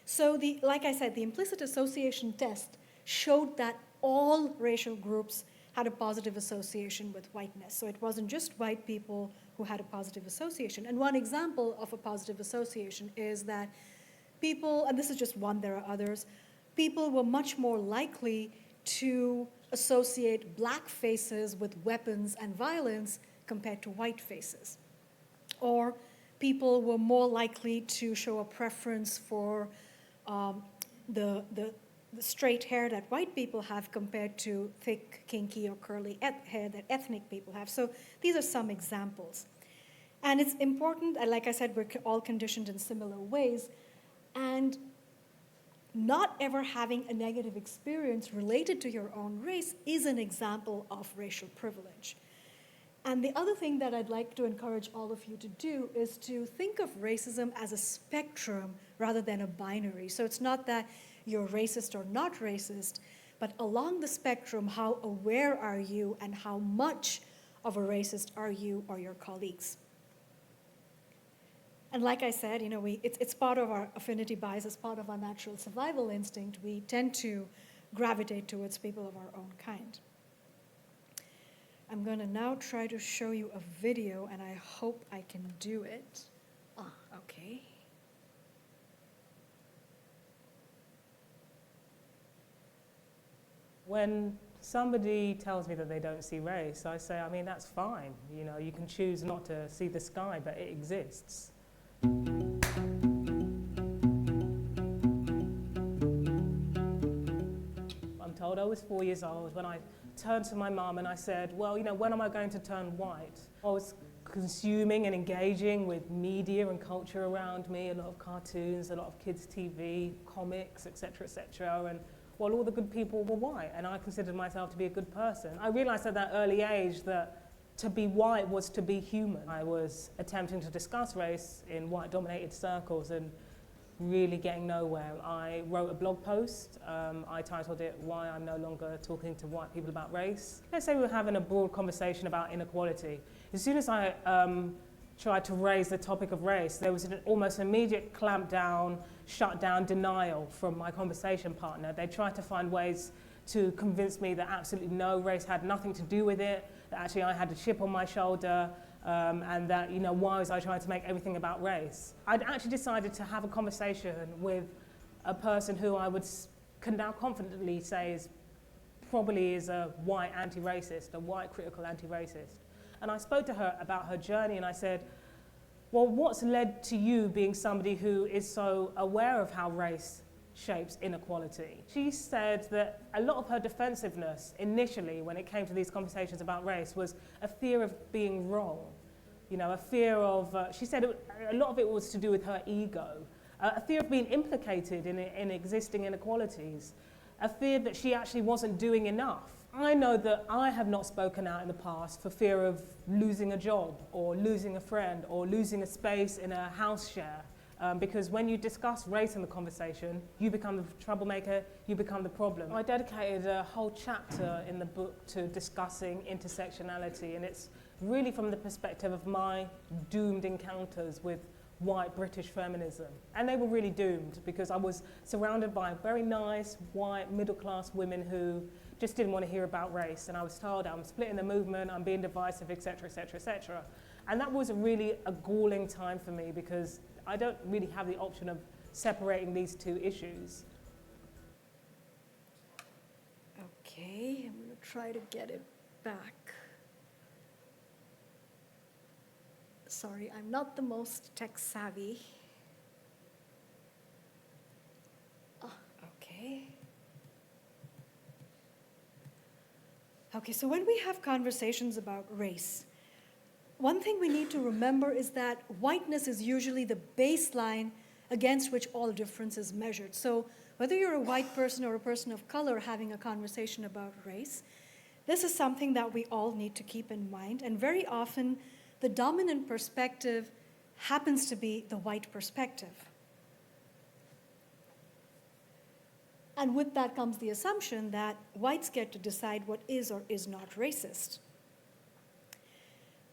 So like I said, the implicit association test showed that all racial groups had a positive association with whiteness. So it wasn't just white people who had a positive association. And one example of a positive association is that people, and this is just one, there are others, people were much more likely to associate black faces with weapons and violence compared to white faces. Or people were more likely to show a preference for the straight hair that white people have compared to thick, kinky, or curly hair that ethnic people have. So these are some examples. And it's important, and like I said, we're all conditioned in similar ways, and not ever having a negative experience related to your own race is an example of racial privilege. And the other thing that I'd like to encourage all of you to do is to think of racism as a spectrum rather than a binary. So it's not that you're racist or not racist, but along the spectrum, how aware are you and how much of a racist are you or your colleagues? And like I said, it's part of our affinity bias, it's part of our natural survival instinct. We tend to gravitate towards people of our own kind. I'm going to now try to show you a video, and I hope I can do it. Okay. When somebody tells me that they don't see race, I say, that's fine. You can choose not to see the sky, but it exists. I'm told I was 4 years old when I turned to my mum and I said, well, when am I going to turn white? I was consuming and engaging with media and culture around me, a lot of cartoons, a lot of kids' TV, comics, etc., etc. And well, all the good people were white, and I considered myself to be a good person. I realized at that early age that to be white was to be human. I was attempting to discuss race in white-dominated circles and really getting nowhere. I wrote a blog post. I titled it, "Why I'm No Longer Talking to White People About Race." Let's say we were having a broad conversation about inequality. As soon as I tried to raise the topic of race, there was an almost immediate clampdown, shutdown, denial from my conversation partner. They tried to find ways to convince me that absolutely no, race had nothing to do with it, that actually I had a chip on my shoulder, and that, why was I trying to make everything about race? I'd actually decided to have a conversation with a person who I can now confidently say is probably is a white anti-racist, a white critical anti-racist. And I spoke to her about her journey, and I said, well, what's led to you being somebody who is so aware of how race shapes inequality? She said that a lot of her defensiveness initially when it came to these conversations about race was a fear of being wrong. You know, a fear of, she said a lot of it was to do with her ego, a fear of being implicated in existing inequalities, a fear that she actually wasn't doing enough. I know that I have not spoken out in the past for fear of losing a job or losing a friend or losing a space in a house share. Because when you discuss race in the conversation, you become the troublemaker, you become the problem. I dedicated a whole chapter in the book to discussing intersectionality, and it's really from the perspective of my doomed encounters with white British feminism. And they were really doomed because I was surrounded by very nice, white, middle-class women who just didn't want to hear about race. And I was told I'm splitting the movement, I'm being divisive, et cetera, et cetera, et cetera. And that was really a galling time for me because I don't really have the option of separating these two issues. Okay, I'm going to try to get it back. Sorry, I'm not the most tech savvy. Okay. Okay, so when we have conversations about race, one thing we need to remember is that whiteness is usually the baseline against which all difference is measured. So whether you're a white person or a person of color having a conversation about race, this is something that we all need to keep in mind. And very often, the dominant perspective happens to be the white perspective. And with that comes the assumption that whites get to decide what is or is not racist.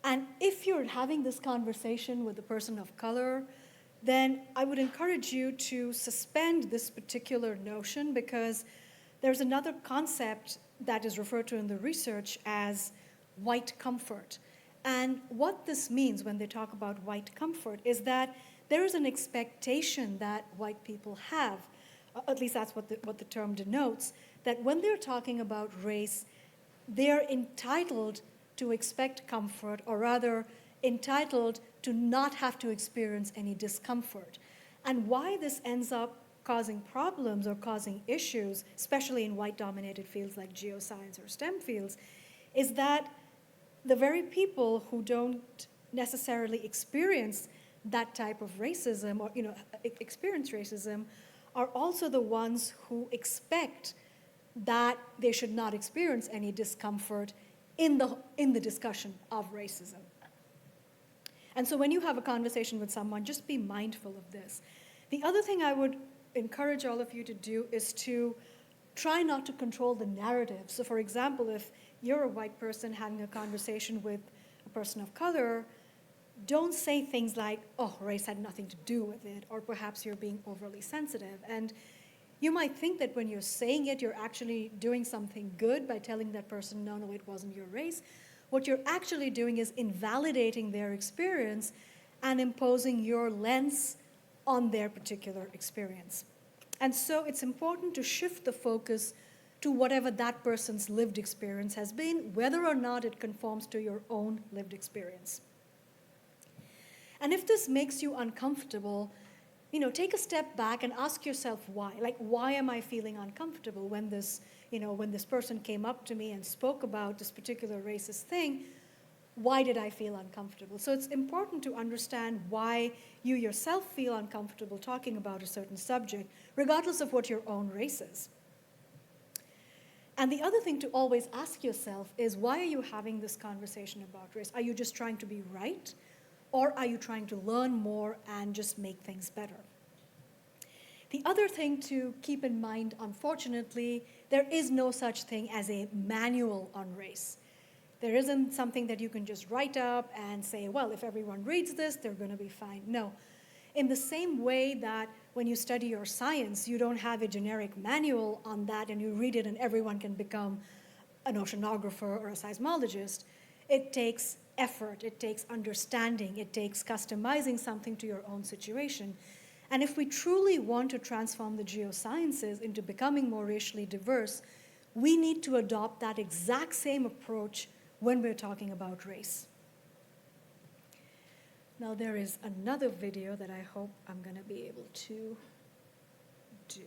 And if you're having this conversation with a person of color, then I would encourage you to suspend this particular notion because there's another concept that is referred to in the research as white comfort. And what this means when they talk about white comfort is that there is an expectation that white people have, at least that's what the term denotes, that when they're talking about race, they're entitled to expect comfort, or rather entitled to not have to experience any discomfort. And why this ends up causing problems or causing issues, especially in white-dominated fields like geoscience or STEM fields, is that the very people who don't necessarily experience that type of racism or experience racism are also the ones who expect that they should not experience any discomfort in the discussion of racism. And so when you have a conversation with someone, just be mindful of this. The other thing I would encourage all of you to do is to try not to control the narrative. So for example, if you're a white person having a conversation with a person of color, don't say things like, oh, race had nothing to do with it, or perhaps you're being overly sensitive. And you might think that when you're saying it, you're actually doing something good by telling that person, no, it wasn't your race. What you're actually doing is invalidating their experience and imposing your lens on their particular experience. And so it's important to shift the focus to whatever that person's lived experience has been, whether or not it conforms to your own lived experience. And if this makes you uncomfortable, take a step back and ask yourself why. Like, why am I feeling uncomfortable when this person came up to me and spoke about this particular racist thing? Why did I feel uncomfortable? So it's important to understand why you yourself feel uncomfortable talking about a certain subject, regardless of what your own race is. And the other thing to always ask yourself is, why are you having this conversation about race? Are you just trying to be right? Or are you trying to learn more and just make things better? The other thing to keep in mind, unfortunately, there is no such thing as a manual on race. There isn't something that you can just write up and say, well, if everyone reads this, they're going to be fine. No. In the same way that when you study your science, you don't have a generic manual on that and you read it and everyone can become an oceanographer or a seismologist, it takes effort, it takes understanding, it takes customizing something to your own situation. And if we truly want to transform the geosciences into becoming more racially diverse, We need to adopt that exact same approach when we're talking about race. Now, there is another video that I hope I'm going to be able to do.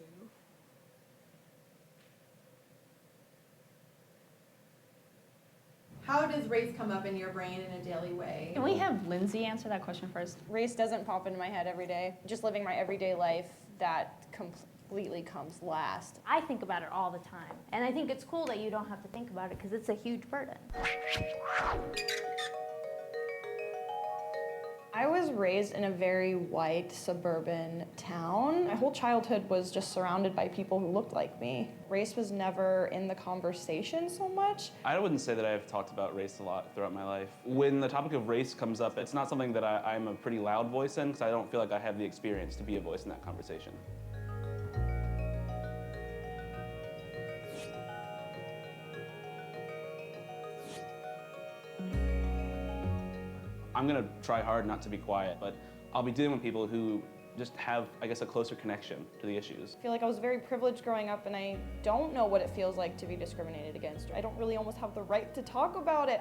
How does race come up in your brain in a daily way? Can we have Lindsay answer that question first? Race doesn't pop into my head every day. Just living my everyday life, that completely comes last. I think about it all the time. And I think it's cool that you don't have to think about it because it's a huge burden. I was raised in a very white suburban town. My whole childhood was just surrounded by people who looked like me. Race was never in the conversation so much. I wouldn't say that I've talked about race a lot throughout my life. When the topic of race comes up, it's not something that I'm a pretty loud voice in, because I don't feel like I have the experience to be a voice in that conversation. I'm gonna try hard not to be quiet, but I'll be dealing with people who just have, I guess, a closer connection to the issues. I feel like I was very privileged growing up, and I don't know what it feels like to be discriminated against. I don't really almost have the right to talk about it.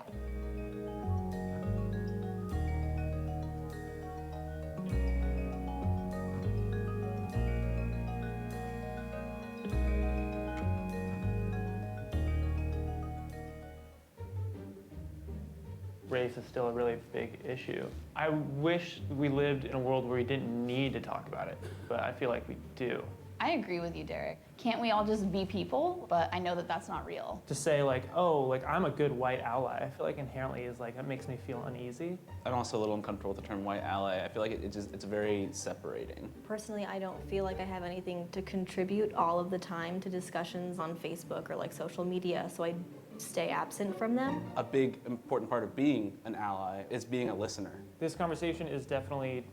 Race is still a really big issue. I wish we lived in a world where we didn't need to talk about it, but I feel like we do. I agree with you, Derek. Can't we all just be people? But I know that that's not real. To say like, oh, like I'm a good white ally, I feel like inherently is like, that makes me feel uneasy. I'm also a little uncomfortable with the term white ally. I feel like it's very separating. Personally, I don't feel like I have anything to contribute all of the time to discussions on Facebook or like social media, so I stay absent from them. A big, important part of being an ally is being a listener. This conversation is definitely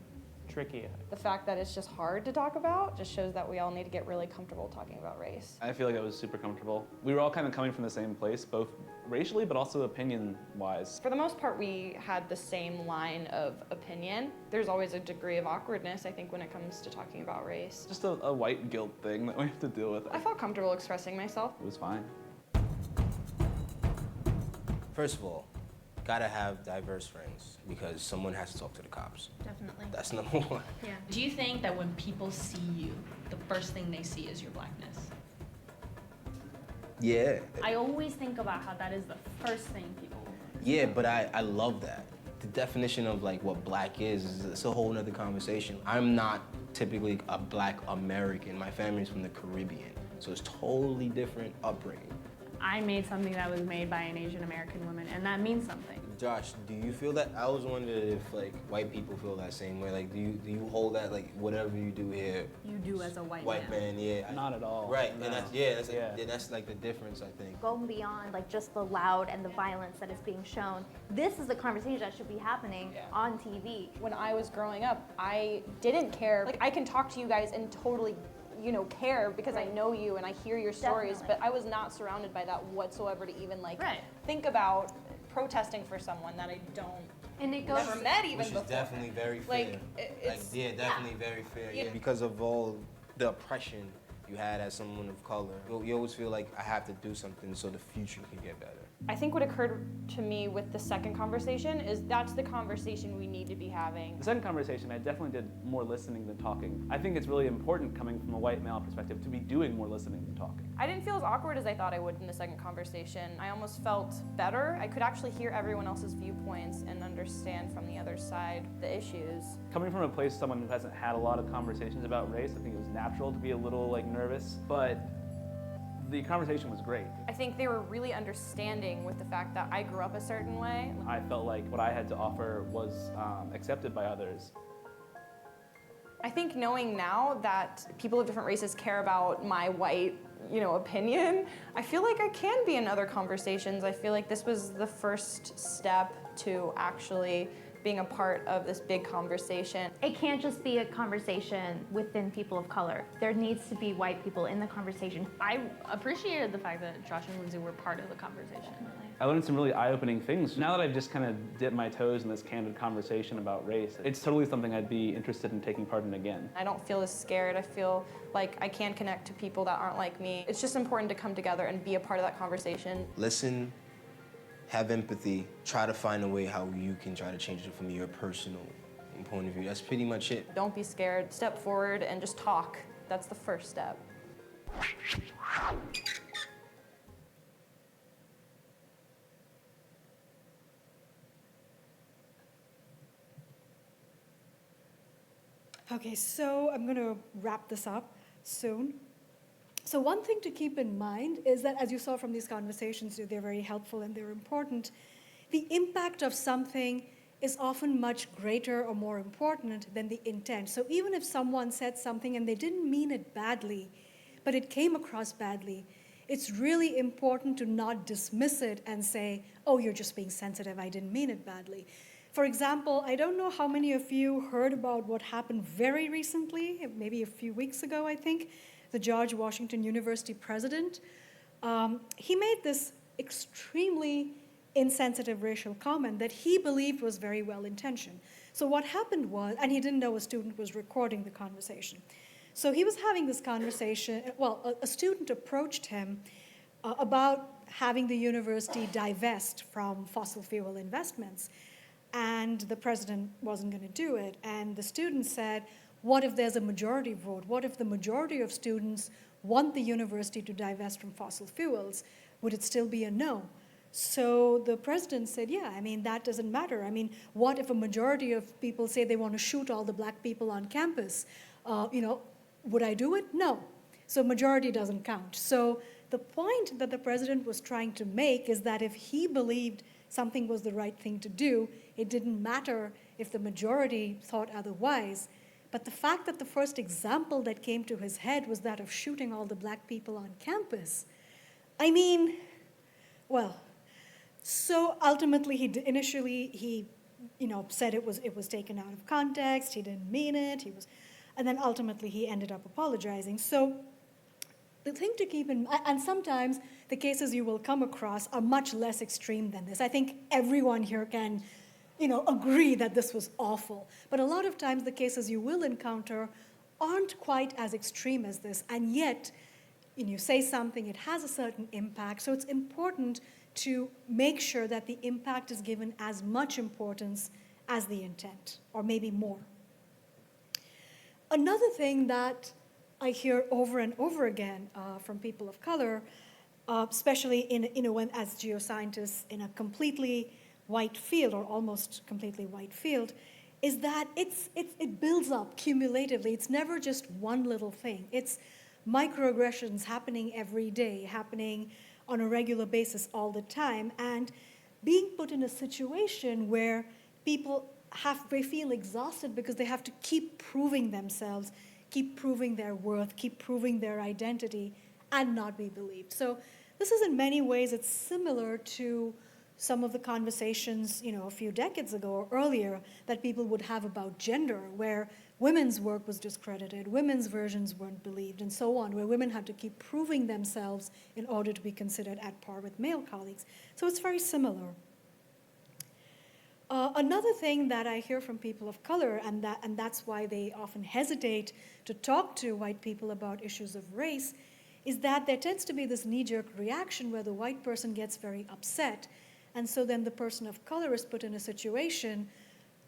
tricky. The fact that it's just hard to talk about just shows that we all need to get really comfortable talking about race. I feel like I was super comfortable. We were all kind of coming from the same place, both racially, but also opinion-wise. For the most part, we had the same line of opinion. There's always a degree of awkwardness, I think, when it comes to talking about race. Just a white guilt thing that we have to deal with. I felt comfortable expressing myself. It was fine. First of all, gotta have diverse friends because someone has to talk to the cops. Definitely. That's number one. Yeah. Do you think that when people see you, the first thing they see is your blackness? Yeah. I always think about how that is the first thing people. Yeah, but I love that. The definition of like what black is it's a whole nother conversation. I'm not typically a black American. My family's from the Caribbean, so it's totally different upbringing. I made something that was made by an Asian American woman, and that means something. Josh, do you feel that? I was wondering if like white people feel that same way. Like, do you hold that like whatever you do here? You do as a white man, yeah. Not at all. Right, No. and that's like the difference, I think. Going beyond like just the loud and the violence that is being shown, this is the conversation that should be happening on TV. When I was growing up, I didn't care. Like, I can talk to you guys and totally, care because I know you and I hear your stories, Definitely. but I was not surrounded by that whatsoever to even think about protesting for someone that I don't And it goes. never met even Which is before. definitely very fair. Like, it's, definitely very fair. Yeah. Yeah, because of all the oppression you had as someone of color, you always feel like I have to do something so the future can get better. I think what occurred to me with the second conversation is that's the conversation we need to be having. The second conversation, I definitely did more listening than talking. I think it's really important coming from a white male perspective to be doing more listening than talking. I didn't feel as awkward as I thought I would in the second conversation. I almost felt better. I could actually hear everyone else's viewpoints and understand from the other side the issues. Coming from a place, someone who hasn't had a lot of conversations about race, I think it was natural to be a little nervous, but the conversation was great. I think they were really understanding with the fact that I grew up a certain way. I felt like what I had to offer was accepted by others. I think knowing now that people of different races care about my white, opinion, I feel like I can be in other conversations. I feel like this was the first step to actually being a part of this big conversation. It can't just be a conversation within people of color. There needs to be white people in the conversation. I appreciated the fact that Josh and Lindsay were part of the conversation. I learned some really eye-opening things. Now that I've just kind of dipped my toes in this candid conversation about race, it's totally something I'd be interested in taking part in again. I don't feel as scared. I feel like I can connect to people that aren't like me. It's just important to come together and be a part of that conversation. Listen, have empathy, try to find a way how you can try to change it from your personal point of view. That's pretty much it. Don't be scared. Step forward and just talk. That's the first step. Okay, so I'm going to wrap this up soon. So one thing to keep in mind is that, as you saw from these conversations, they're very helpful and they're important. The impact of something is often much greater or more important than the intent. So even if someone said something and they didn't mean it badly, but it came across badly, it's really important to not dismiss it and say, oh, you're just being sensitive, I didn't mean it badly. For example, I don't know how many of you heard about what happened very recently, maybe a few weeks ago, I think, the George Washington University president. He made this extremely insensitive racial comment that he believed was very well-intentioned. So what happened was, and he didn't know a student was recording the conversation. So he was having this conversation, well, a student approached him about having the university divest from fossil fuel investments. And the president wasn't going to do it. And the student said, what if there's a majority vote? What if the majority of students want the university to divest from fossil fuels? Would it still be a no? So the president said, yeah, I mean, that doesn't matter. I mean, what if a majority of people say they want to shoot all the black people on campus? Would I do it? No. So majority doesn't count. So the point that the president was trying to make is that if he believed something was the right thing to do, it didn't matter if the majority thought otherwise. But the fact that the first example that came to his head was that of shooting all the black people on campus, I mean, well, so ultimately he said it was taken out of context, he didn't mean it, and then ultimately he ended up apologizing. So the thing to keep in mind, and sometimes the cases you will come across are much less extreme than this. I think everyone here can, agree that this was awful. But a lot of times the cases you will encounter aren't quite as extreme as this, and yet, you say something, it has a certain impact. So it's important to make sure that the impact is given as much importance as the intent, or maybe more. Another thing that I hear over and over again from people of color, especially as geoscientists in a completely white field or almost completely white field, is that it builds up cumulatively. It's never just one little thing. It's microaggressions happening every day, happening on a regular basis all the time, and being put in a situation where they feel exhausted because they have to keep proving themselves, keep proving their worth, keep proving their identity, and not be believed. So this is in many ways, it's similar to some of the conversations, a few decades ago or earlier that people would have about gender, where women's work was discredited, women's versions weren't believed, and so on, where women had to keep proving themselves in order to be considered at par with male colleagues. So it's very similar. Another thing that I hear from people of color, and that's why they often hesitate to talk to white people about issues of race, is that there tends to be this knee-jerk reaction where the white person gets very upset, and so then the person of color is put in a situation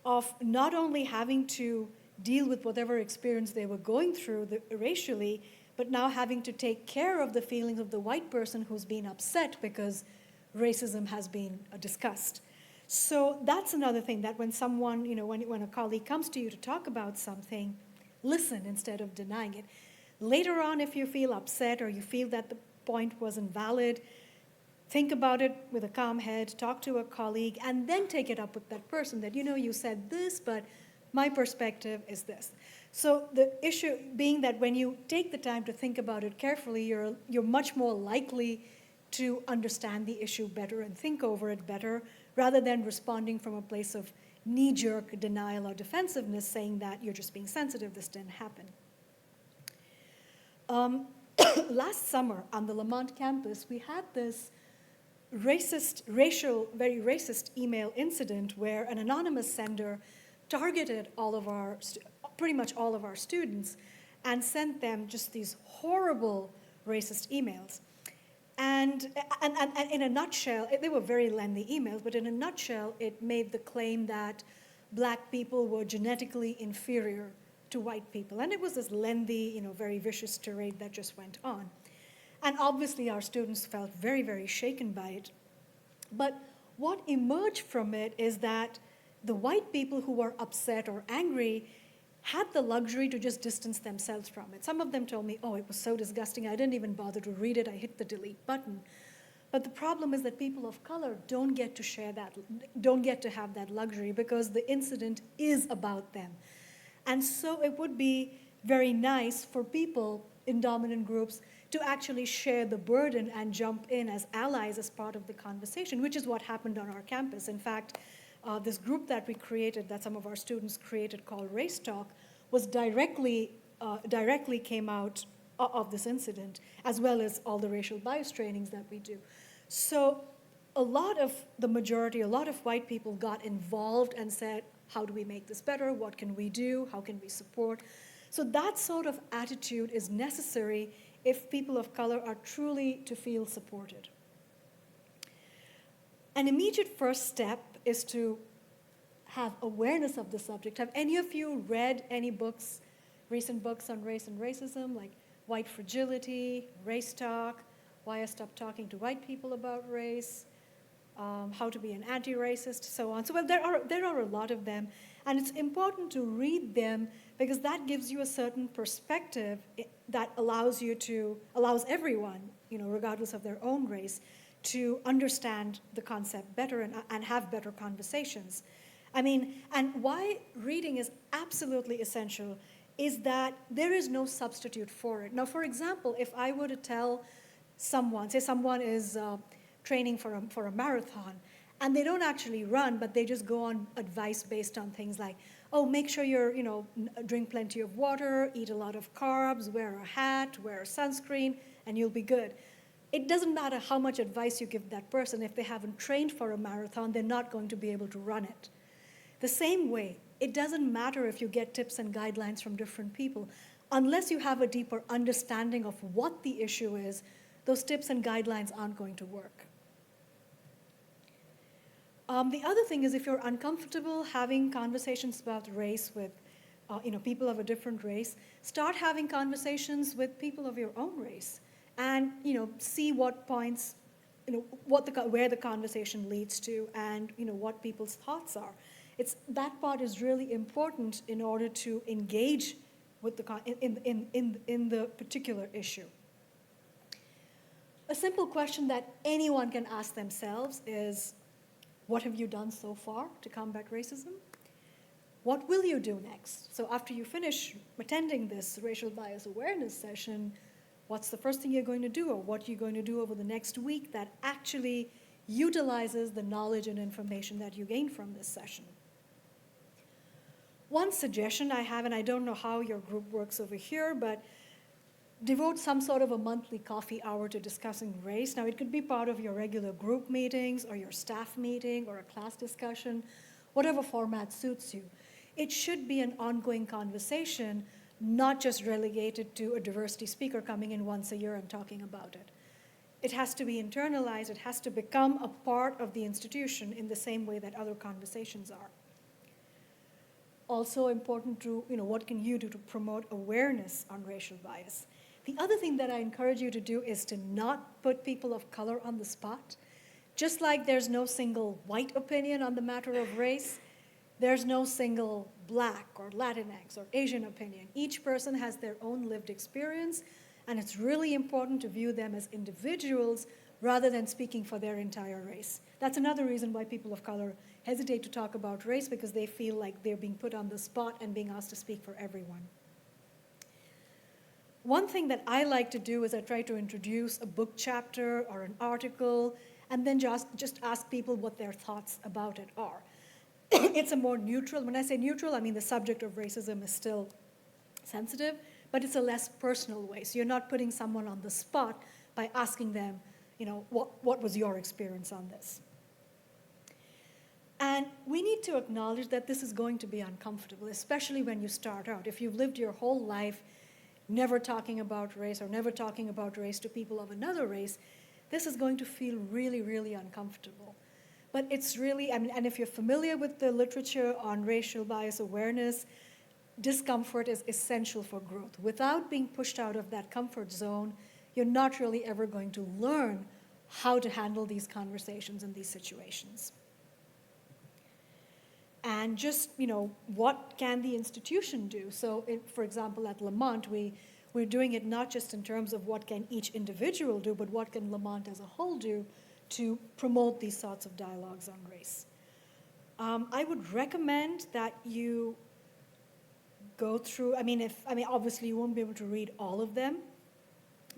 of not only having to deal with whatever experience they were going through racially, but now having to take care of the feelings of the white person who's been upset because racism has been discussed. So that's another thing, that when someone, when a colleague comes to you to talk about something, listen instead of denying it. Later on, if you feel upset or you feel that the point wasn't valid, think about it with a calm head, talk to a colleague, and then take it up with that person that, you said this, but my perspective is this. So the issue being that when you take the time to think about it carefully, you're much more likely to understand the issue better and think over it better, rather than responding from a place of knee-jerk denial or defensiveness, saying that you're just being sensitive, this didn't happen. Last summer on the Lamont campus, we had this very racist email incident where an anonymous sender targeted pretty much all of our students and sent them just these horrible racist emails. And in a nutshell, they were very lengthy emails, but in a nutshell, it made the claim that black people were genetically inferior to white people. And it was this lengthy, very vicious tirade that just went on. And obviously, our students felt very, very shaken by it. But what emerged from it is that the white people who were upset or angry had the luxury to just distance themselves from it. Some of them told me, oh, it was so disgusting, I didn't even bother to read it, I hit the delete button. But the problem is that people of color don't get to have that luxury because the incident is about them. And so it would be very nice for people in dominant groups to actually share the burden and jump in as allies as part of the conversation, which is what happened on our campus. In fact, this group that we created, that some of our students created called Race Talk, was directly came out of this incident, as well as all the racial bias trainings that we do. So a lot of white people got involved and said, how do we make this better? What can we do? How can we support? So that sort of attitude is necessary if people of color are truly to feel supported. An immediate first step is to have awareness of the subject. Have any of you read any books, recent books on race and racism, like White Fragility, Race Talk, Why I Stopped Talking to White People About Race, How to Be an Anti-Racist, so on. So well, there are a lot of them, and it's important to read them because that gives you a certain perspective that allows everyone, regardless of their own race, to understand the concept better and have better conversations. And why reading is absolutely essential is that there is no substitute for it. Now, for example, if I were to tell someone, say someone is training for a marathon, and they don't actually run, but they just go on advice based on things like, oh, make sure drink plenty of water, eat a lot of carbs, wear a hat, wear a sunscreen, and you'll be good. It doesn't matter how much advice you give that person. If they haven't trained for a marathon, they're not going to be able to run it. The same way, it doesn't matter if you get tips and guidelines from different people. Unless you have a deeper understanding of what the issue is, those tips and guidelines aren't going to work. The other thing is if you're uncomfortable having conversations about race with people of a different race, start having conversations with people of your own race and see what points, where the conversation leads to and what people's thoughts are. That part is really important in order to engage with in the particular issue. A simple question that anyone can ask themselves is, what have you done so far to combat racism? What will you do next? So after you finish attending this racial bias awareness session, what's the first thing you're going to do, or what you're going to do over the next week that actually utilizes the knowledge and information that you gain from this session? One suggestion I have, and I don't know how your group works over here, but devote some sort of a monthly coffee hour to discussing race. Now, it could be part of your regular group meetings or your staff meeting or a class discussion, whatever format suits you. It should be an ongoing conversation, not just relegated to a diversity speaker coming in once a year and talking about it. It has to be internalized. It has to become a part of the institution in the same way that other conversations are. Also important to, what can you do to promote awareness on racial bias? The other thing that I encourage you to do is to not put people of color on the spot. Just like there's no single white opinion on the matter of race, there's no single Black or Latinx or Asian opinion. Each person has their own lived experience, and it's really important to view them as individuals rather than speaking for their entire race. That's another reason why people of color hesitate to talk about race, because they feel like they're being put on the spot and being asked to speak for everyone. One thing that I like to do is I try to introduce a book chapter or an article and then just ask people what their thoughts about it are. It's a more neutral, when I say neutral, I mean the subject of racism is still sensitive, but it's a less personal way. So you're not putting someone on the spot by asking them, what was your experience on this? And we need to acknowledge that this is going to be uncomfortable, especially when you start out. If you've lived your whole life never talking about race or never talking about race to people of another race, this is going to feel really, really uncomfortable. But it's really, and if you're familiar with the literature on racial bias awareness, discomfort is essential for growth. Without being pushed out of that comfort zone, you're not really ever going to learn how to handle these conversations and these situations. And just, what can the institution do? So, for example, at Lamont, we're doing it not just in terms of what can each individual do, but what can Lamont as a whole do to promote these sorts of dialogues on race. I would recommend that you go through, obviously you won't be able to read all of them,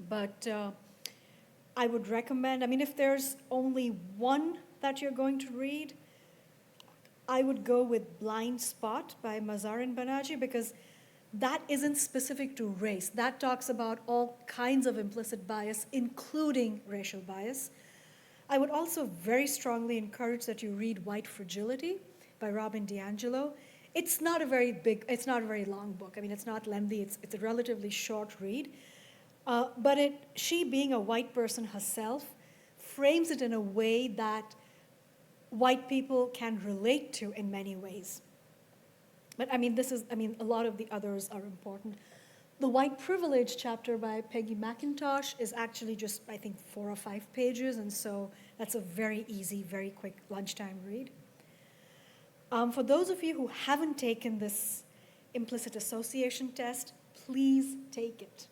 but I would recommend, if there's only one that you're going to read, I would go with Blind Spot by Mazarin Banaji, because that isn't specific to race. That talks about all kinds of implicit bias, including racial bias. I would also very strongly encourage that you read White Fragility by Robin DiAngelo. It's not a very long book. It's not lengthy. It's a relatively short read. But she, being a white person herself, frames it in a way that white people can relate to in many ways. But a lot of the others are important. The White Privilege chapter by Peggy McIntosh is actually just, I think, 4 or 5 pages, and so that's a very easy, very quick lunchtime read. For those of you who haven't taken this implicit association test, please take it.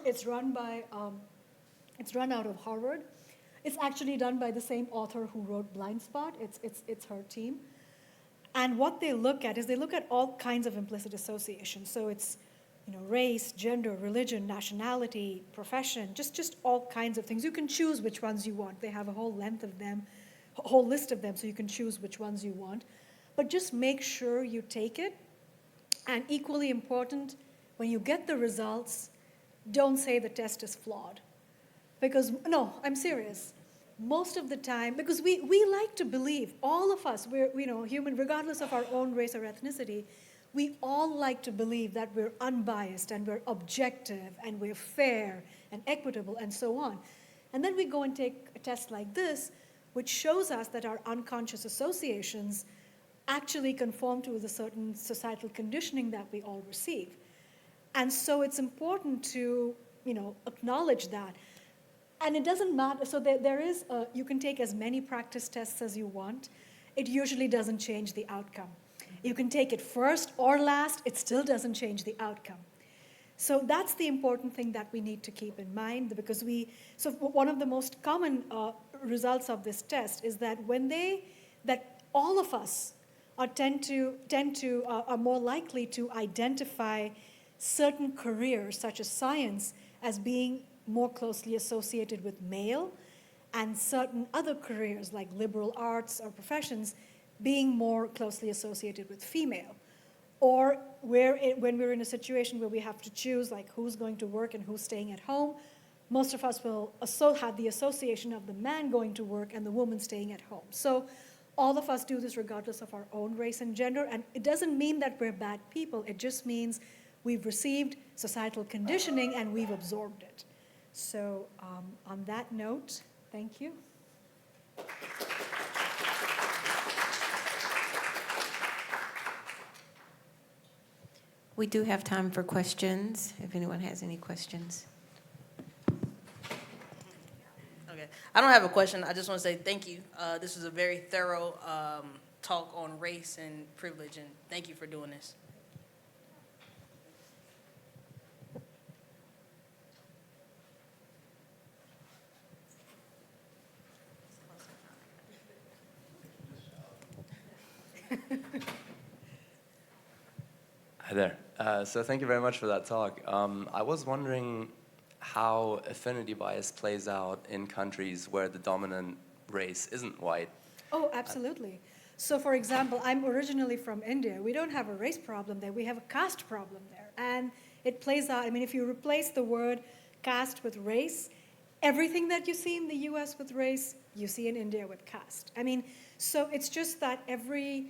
It's run out of Harvard. It's actually done by the same author who wrote Blind Spot. It's her team. And what they look at is they look at all kinds of implicit associations. So it's race, gender, religion, nationality, profession, just all kinds of things. You can choose which ones you want. They have a whole list of them, so you can choose which ones you want. But just make sure you take it. And equally important, when you get the results, don't say the test is flawed. Because, no, I'm serious. Most of the time, because we like to believe, all of us, we're human, regardless of our own race or ethnicity, we all like to believe that we're unbiased and we're objective and we're fair and equitable and so on. And then we go and take a test like this, which shows us that our unconscious associations actually conform to the certain societal conditioning that we all receive. And so it's important to, acknowledge that. And it doesn't matter, so you can take as many practice tests as you want. It usually doesn't change the outcome. You can take it first or last, it still doesn't change the outcome. So that's the important thing that we need to keep in mind, because one of the most common results of this test is that that all of us are more likely to identify certain careers, such as science, as being more closely associated with male, and certain other careers like liberal arts or professions being more closely associated with female. Or when we're in a situation where we have to choose like who's going to work and who's staying at home, most of us will have the association of the man going to work and the woman staying at home. So all of us do this regardless of our own race and gender, and it doesn't mean that we're bad people. It just means we've received societal conditioning and we've absorbed it. So on that note, thank you. We do have time for questions, if anyone has any questions. Okay, I don't have a question. I just want to say thank you. This was a very thorough talk on race and privilege, and thank you for doing this. Hi there. So thank you very much for that talk. I was wondering how affinity bias plays out in countries where the dominant race isn't white. Oh, absolutely. So for example, I'm originally from India. We don't have a race problem there. We have a caste problem there. And it plays out, if you replace the word caste with race, everything that you see in the US with race, you see in India with caste. I mean, so it's just that every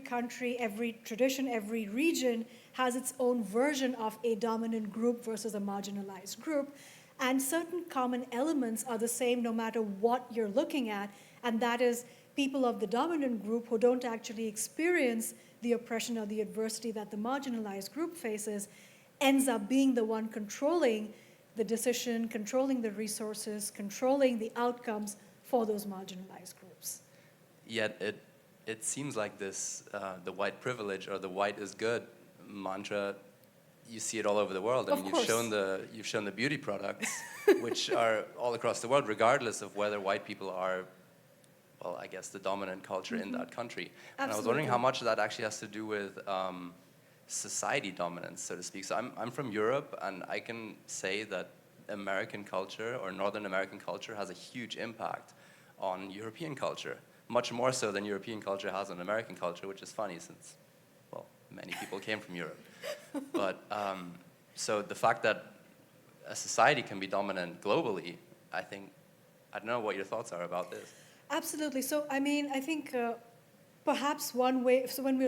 country, every tradition, every region has its own version of a dominant group versus a marginalized group. And certain common elements are the same no matter what you're looking at, and that is people of the dominant group who don't actually experience the oppression or the adversity that the marginalized group faces ends up being the one controlling the decision, controlling the resources, controlling the outcomes for those marginalized groups. Yet it seems like this, the white privilege or the white is good mantra, you see it all over the world. I mean, you've shown the beauty products, which are all across the world, regardless of whether white people are, well, I guess the dominant culture in that country. Absolutely. And I was wondering how much of that actually has to do with society dominance, so to speak. So I'm from Europe, and I can say that American culture or Northern American culture has a huge impact on European culture, much more so than European culture has on American culture, which is funny since, well, many people came from Europe. But so the fact that a society can be dominant globally, I don't know what your thoughts are about this. Absolutely. So, I mean, I think perhaps one way, so when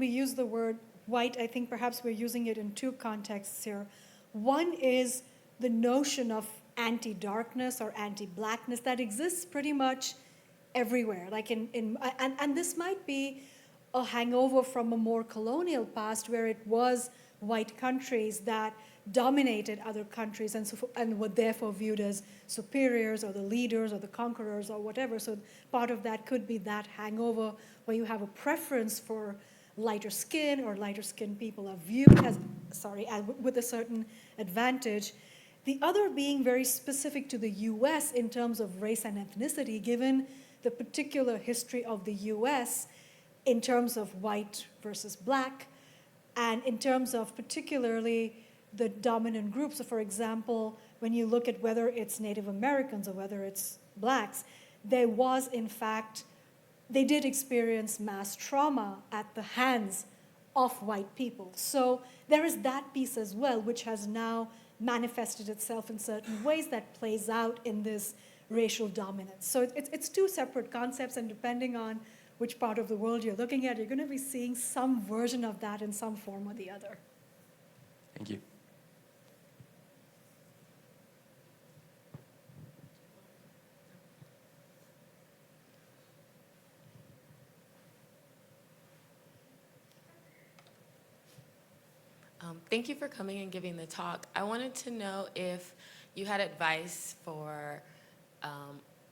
we use the word white, I think perhaps we're using it in two contexts here. One is the notion of anti-darkness or anti-blackness that exists pretty much everywhere. Like and this might be a hangover from a more colonial past where it was white countries that dominated other countries and were therefore viewed as superiors or the leaders or the conquerors or whatever. So part of that could be that hangover where you have a preference for lighter skin or lighter skinned people are viewed as, with a certain advantage. The other being very specific to the US in terms of race and ethnicity, given the particular history of the US in terms of white versus black, and in terms of particularly the dominant groups. So for example, when you look at whether it's Native Americans or whether it's blacks, there was in fact, they did experience mass trauma at the hands of white people. So there is that piece as well, which has now manifested itself in certain ways that plays out in this racial dominance. So it's two separate concepts, and depending on which part of the world you're looking at, you're going to be seeing some version of that in some form or the other. Thank you. Thank you for coming and giving the talk. I wanted to know if you had advice for,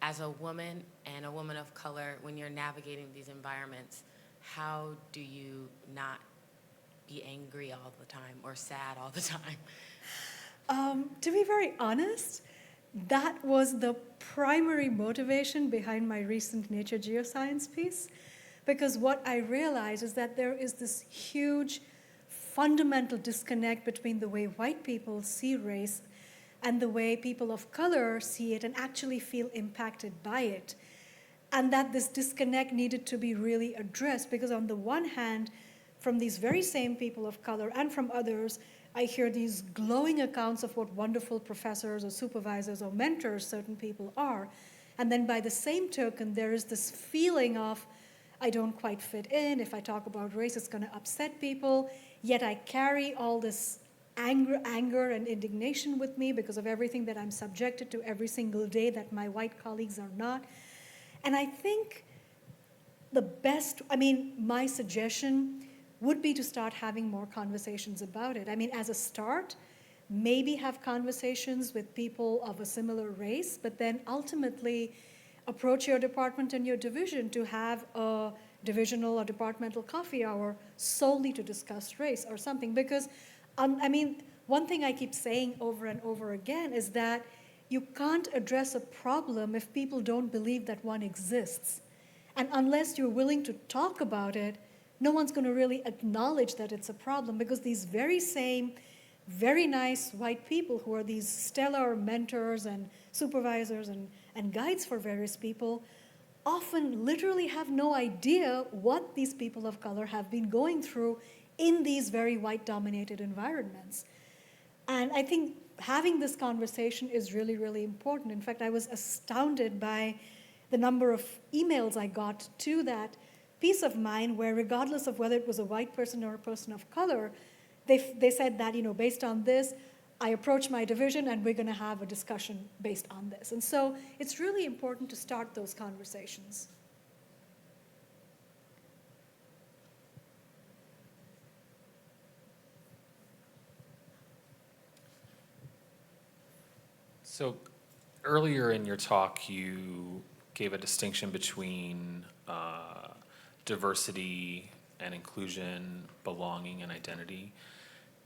as a woman and a woman of color, when you're navigating these environments, how do you not be angry all the time or sad all the time? To be very honest, that was the primary motivation behind my recent Nature Geoscience piece, because what I realized is that there is this huge fundamental disconnect between the way white people see race and the way people of color see it and actually feel impacted by it. And that this disconnect needed to be really addressed, because on the one hand, from these very same people of color and from others, I hear these glowing accounts of what wonderful professors or supervisors or mentors certain people are. And then by the same token, there is this feeling of, I don't quite fit in. If I talk about race, it's going to upset people. Yet I carry all this anger and indignation with me because of everything that I'm subjected to every single day that my white colleagues are not. And I think my suggestion would be to start having more conversations about it. I mean, as a start, maybe have conversations with people of a similar race, but then ultimately approach your department and your division to have a divisional or departmental coffee hour solely to discuss race or something. Because, one thing I keep saying over and over again is that you can't address a problem if people don't believe that one exists. And unless you're willing to talk about it, no one's going to really acknowledge that it's a problem, because these very same, very nice white people who are these stellar mentors and supervisors and guides for various people often literally have no idea what these people of color have been going through in these very white-dominated environments. And I think having this conversation is really, really important. In fact, I was astounded by the number of emails I got to that piece of mine where, regardless of whether it was a white person or a person of color, they said that, based on this, I approach my division and we're going to have a discussion based on this. And so it's really important to start those conversations. So earlier in your talk, you gave a distinction between diversity and inclusion, belonging and identity.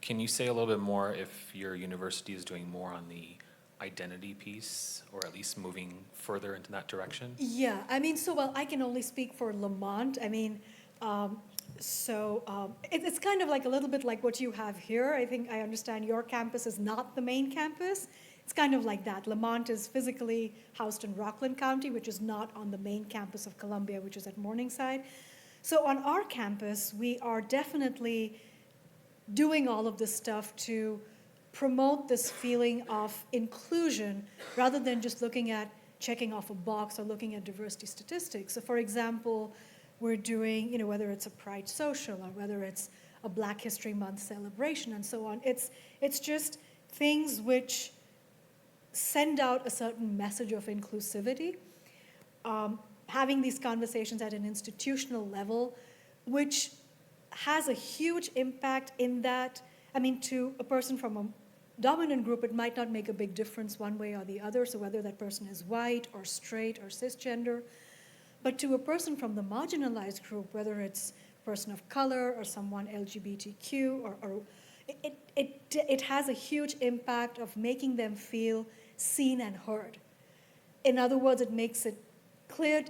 Can you say a little bit more if your university is doing more on the identity piece, or at least moving further into that direction? Yeah, I can only speak for Lamont. It's kind of like a little bit like what you have here. I think I understand your campus is not the main campus. It's kind of like that. Lamont is physically housed in Rockland County, which is not on the main campus of Columbia, which is at Morningside. So on our campus, we are definitely doing all of this stuff to promote this feeling of inclusion rather than just looking at checking off a box or looking at diversity statistics. So for example, we're doing, whether it's a Pride Social or whether it's a Black History Month celebration and so on, it's just things which send out a certain message of inclusivity. Having these conversations at an institutional level, which has a huge impact in that, to a person from a dominant group, it might not make a big difference one way or the other, so whether that person is white or straight or cisgender. But to a person from the marginalized group, whether it's a person of color or someone LGBTQ, it has a huge impact of making them feel seen and heard. In other words, it makes it clear,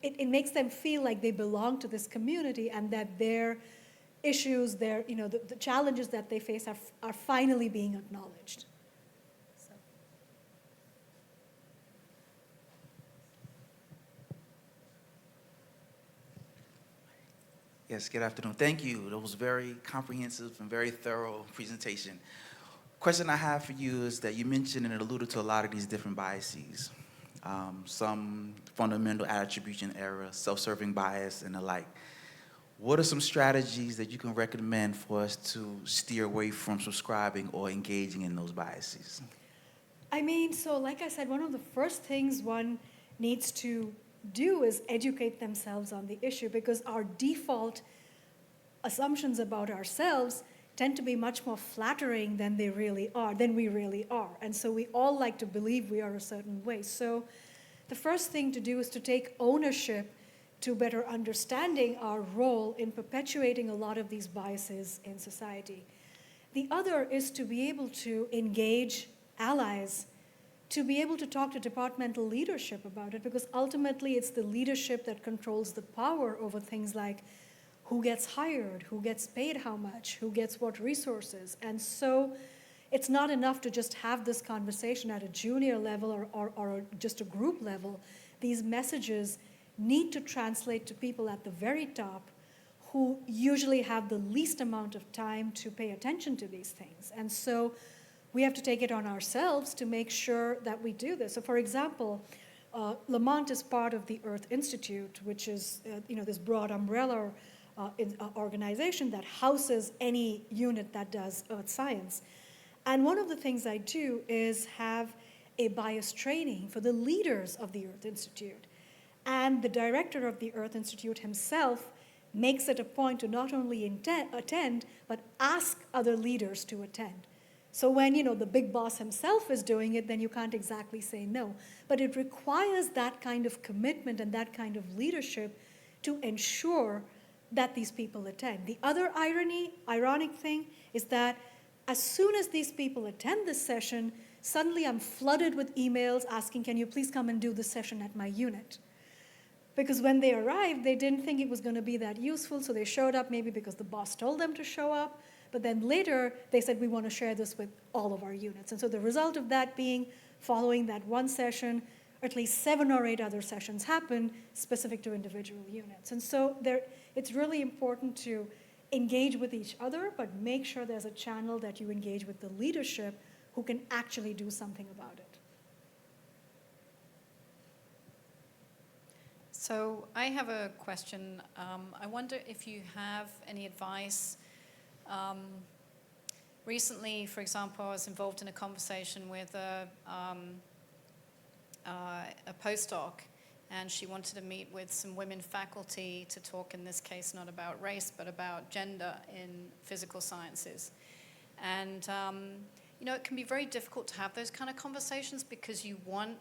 it makes them feel like they belong to this community and that their issues, the challenges that they face are finally being acknowledged. So. Yes, good afternoon. Thank you. That was a very comprehensive and very thorough presentation. Question I have for you is that you mentioned and alluded to a lot of these different biases. Some fundamental attribution error, self-serving bias, and the like. What are some strategies that you can recommend for us to steer away from subscribing or engaging in those biases? Like I said, one of the first things one needs to do is educate themselves on the issue, because our default assumptions about ourselves tend to be much more flattering than we really are. And so we all like to believe we are a certain way. So the first thing to do is to take ownership to better understanding our role in perpetuating a lot of these biases in society. The other is to be able to engage allies, to be able to talk to departmental leadership about it, because ultimately it's the leadership that controls the power over things like who gets hired, who gets paid how much, who gets what resources. And so it's not enough to just have this conversation at a junior level or just a group level. These messages need to translate to people at the very top who usually have the least amount of time to pay attention to these things. And so we have to take it on ourselves to make sure that we do this. So for example, Lamont is part of the Earth Institute, which is this broad umbrella organization that houses any unit that does earth science. And one of the things I do is have a bias training for the leaders of the Earth Institute. And the director of the Earth Institute himself makes it a point to not only attend, but ask other leaders to attend. So when, the big boss himself is doing it, then you can't exactly say no. But it requires that kind of commitment and that kind of leadership to ensure that these people attend. The other ironic thing is that as soon as these people attend this session, suddenly I'm flooded with emails asking, can you please come and do this session at my unit? Because when they arrived, they didn't think it was going to be that useful, so they showed up maybe because the boss told them to show up, but then later they said, we want to share this with all of our units. And so the result of that being, following that one session, at least 7 or 8 other sessions happen specific to individual units. And so it's really important to engage with each other, but make sure there's a channel that you engage with the leadership who can actually do something about it. So I have a question. I wonder if you have any advice. Recently, for example, I was involved in a conversation with a postdoc, and she wanted to meet with some women faculty to talk, in this case, not about race, but about gender in physical sciences. And, you know, it can be very difficult to have those kind of conversations because you want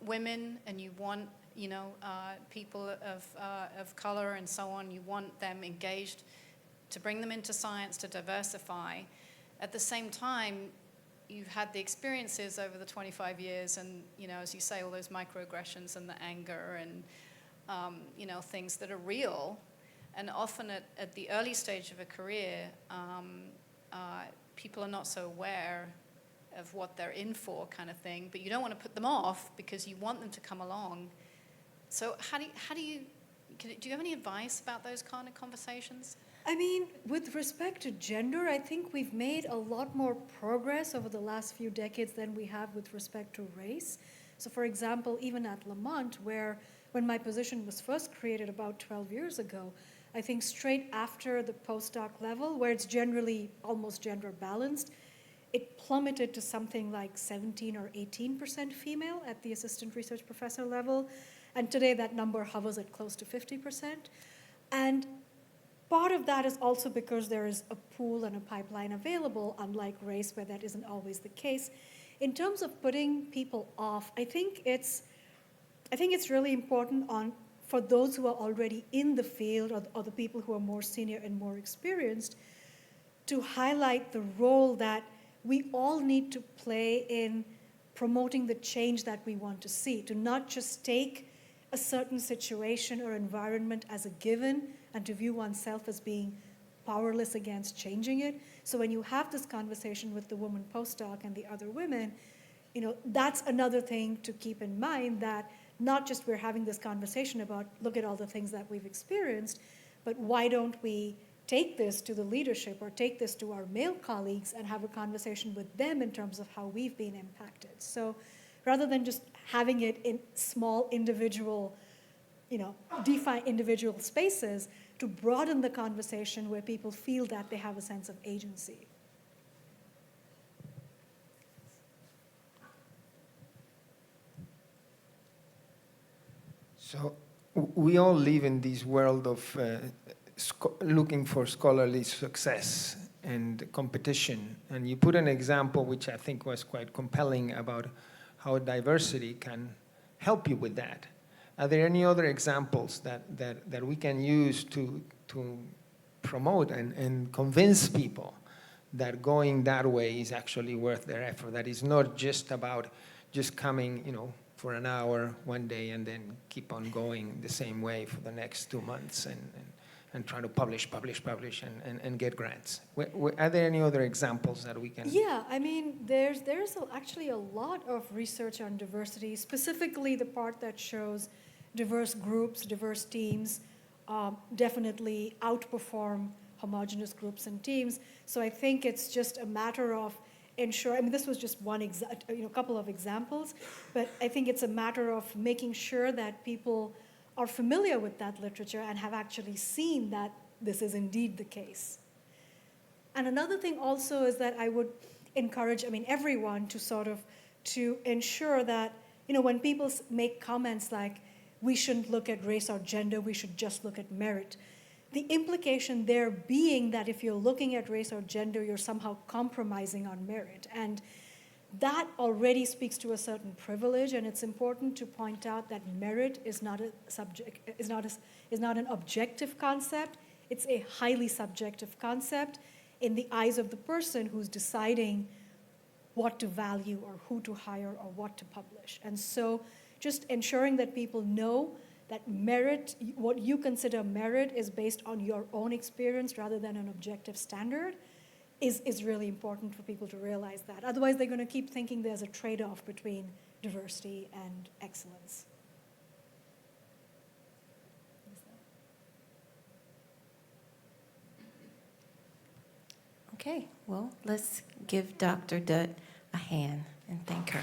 women and you want, you know, people of color and so on, you want them engaged to bring them into science, to diversify. At the same time, you've had the experiences over the 25 years and, you know, as you say, all those microaggressions and the anger and, you know, things that are real. And often at the early stage of a career, people are not so aware of what they're in for, kind of thing, but you don't want to put them off because you want them to come along. So do you have any advice about those kind of conversations? I mean, with respect to gender, I think we've made a lot more progress over the last few decades than we have with respect to race. So for example, even at Lamont, when my position was first created about 12 years ago, I think straight after the postdoc level, where it's generally almost gender balanced, it plummeted to something like 17 or 18% female at the assistant research professor level. And today that number hovers at close to 50%. And part of that is also because there is a pool and a pipeline available, unlike race, where that isn't always the case. In terms of putting people off, I think it's really important for those who are already in the field or the people who are more senior and more experienced to highlight the role that we all need to play in promoting the change that we want to see, to not just take a certain situation or environment as a given and to view oneself as being powerless against changing it. So when you have this conversation with the woman postdoc and the other women, you know, that's another thing to keep in mind, that not just we're having this conversation about, look at all the things that we've experienced, but why don't we take this to the leadership or take this to our male colleagues and have a conversation with them in terms of how we've been impacted. So rather than just having it in small individual, you know, defined individual spaces, to broaden the conversation where people feel that they have a sense of agency. So we all live in this world of looking for scholarly success and competition. And you put an example which I think was quite compelling about how diversity can help you with that. Are there any other examples that we can use to promote and convince people that going that way is actually worth their effort, that it's not just about just coming, you know, for an hour one day and then keep on going the same way for the next 2 months and trying to publish and get grants? Are there any other examples that we can? Yeah, I mean, there's actually a lot of research on diversity, specifically the part that shows diverse groups, diverse teams definitely outperform homogeneous groups and teams. So I think it's just a matter of ensuring, I mean, this was just a couple of examples, but I think it's a matter of making sure that people are familiar with that literature and have actually seen that this is indeed the case. And another thing also is that I would encourage, I mean, everyone to ensure that, you know, when people make comments like, we shouldn't look at race or gender, we should just look at merit, the implication there being that if you're looking at race or gender, you're somehow compromising on merit. And that already speaks to a certain privilege, and it's important to point out that merit is not an objective concept. It's a highly subjective concept in the eyes of the person who's deciding what to value or who to hire or what to publish. And so just ensuring that people know that merit, what you consider merit, is based on your own experience rather than an objective standard is really important for people to realize that. Otherwise, they're going to keep thinking there's a trade-off between diversity and excellence. Okay, well, let's give Dr. Dutt a hand and thank her.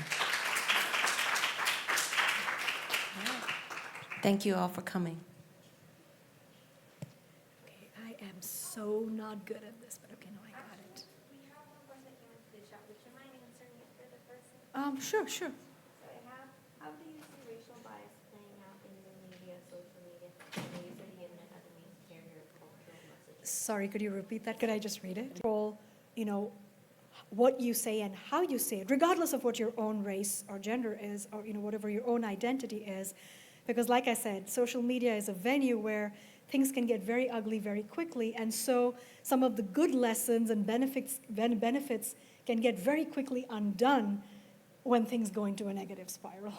Thank you all for coming. Okay, I am so not good at this, but okay, no, I got it. We have one person that came into the chat. Would you mind answering it for the person? Sure, sure. So I have, how do you see racial bias playing out in the media, social media, and the use of the internet as a means to carry your cultural messages? Sorry, could you repeat that? Could I just read it? Control, what you say and how you say it, regardless of what your own race or gender is, or whatever your own identity is. Because like I said, social media is a venue where things can get very ugly very quickly, and so some of the good lessons and benefits can get very quickly undone when things go into a negative spiral.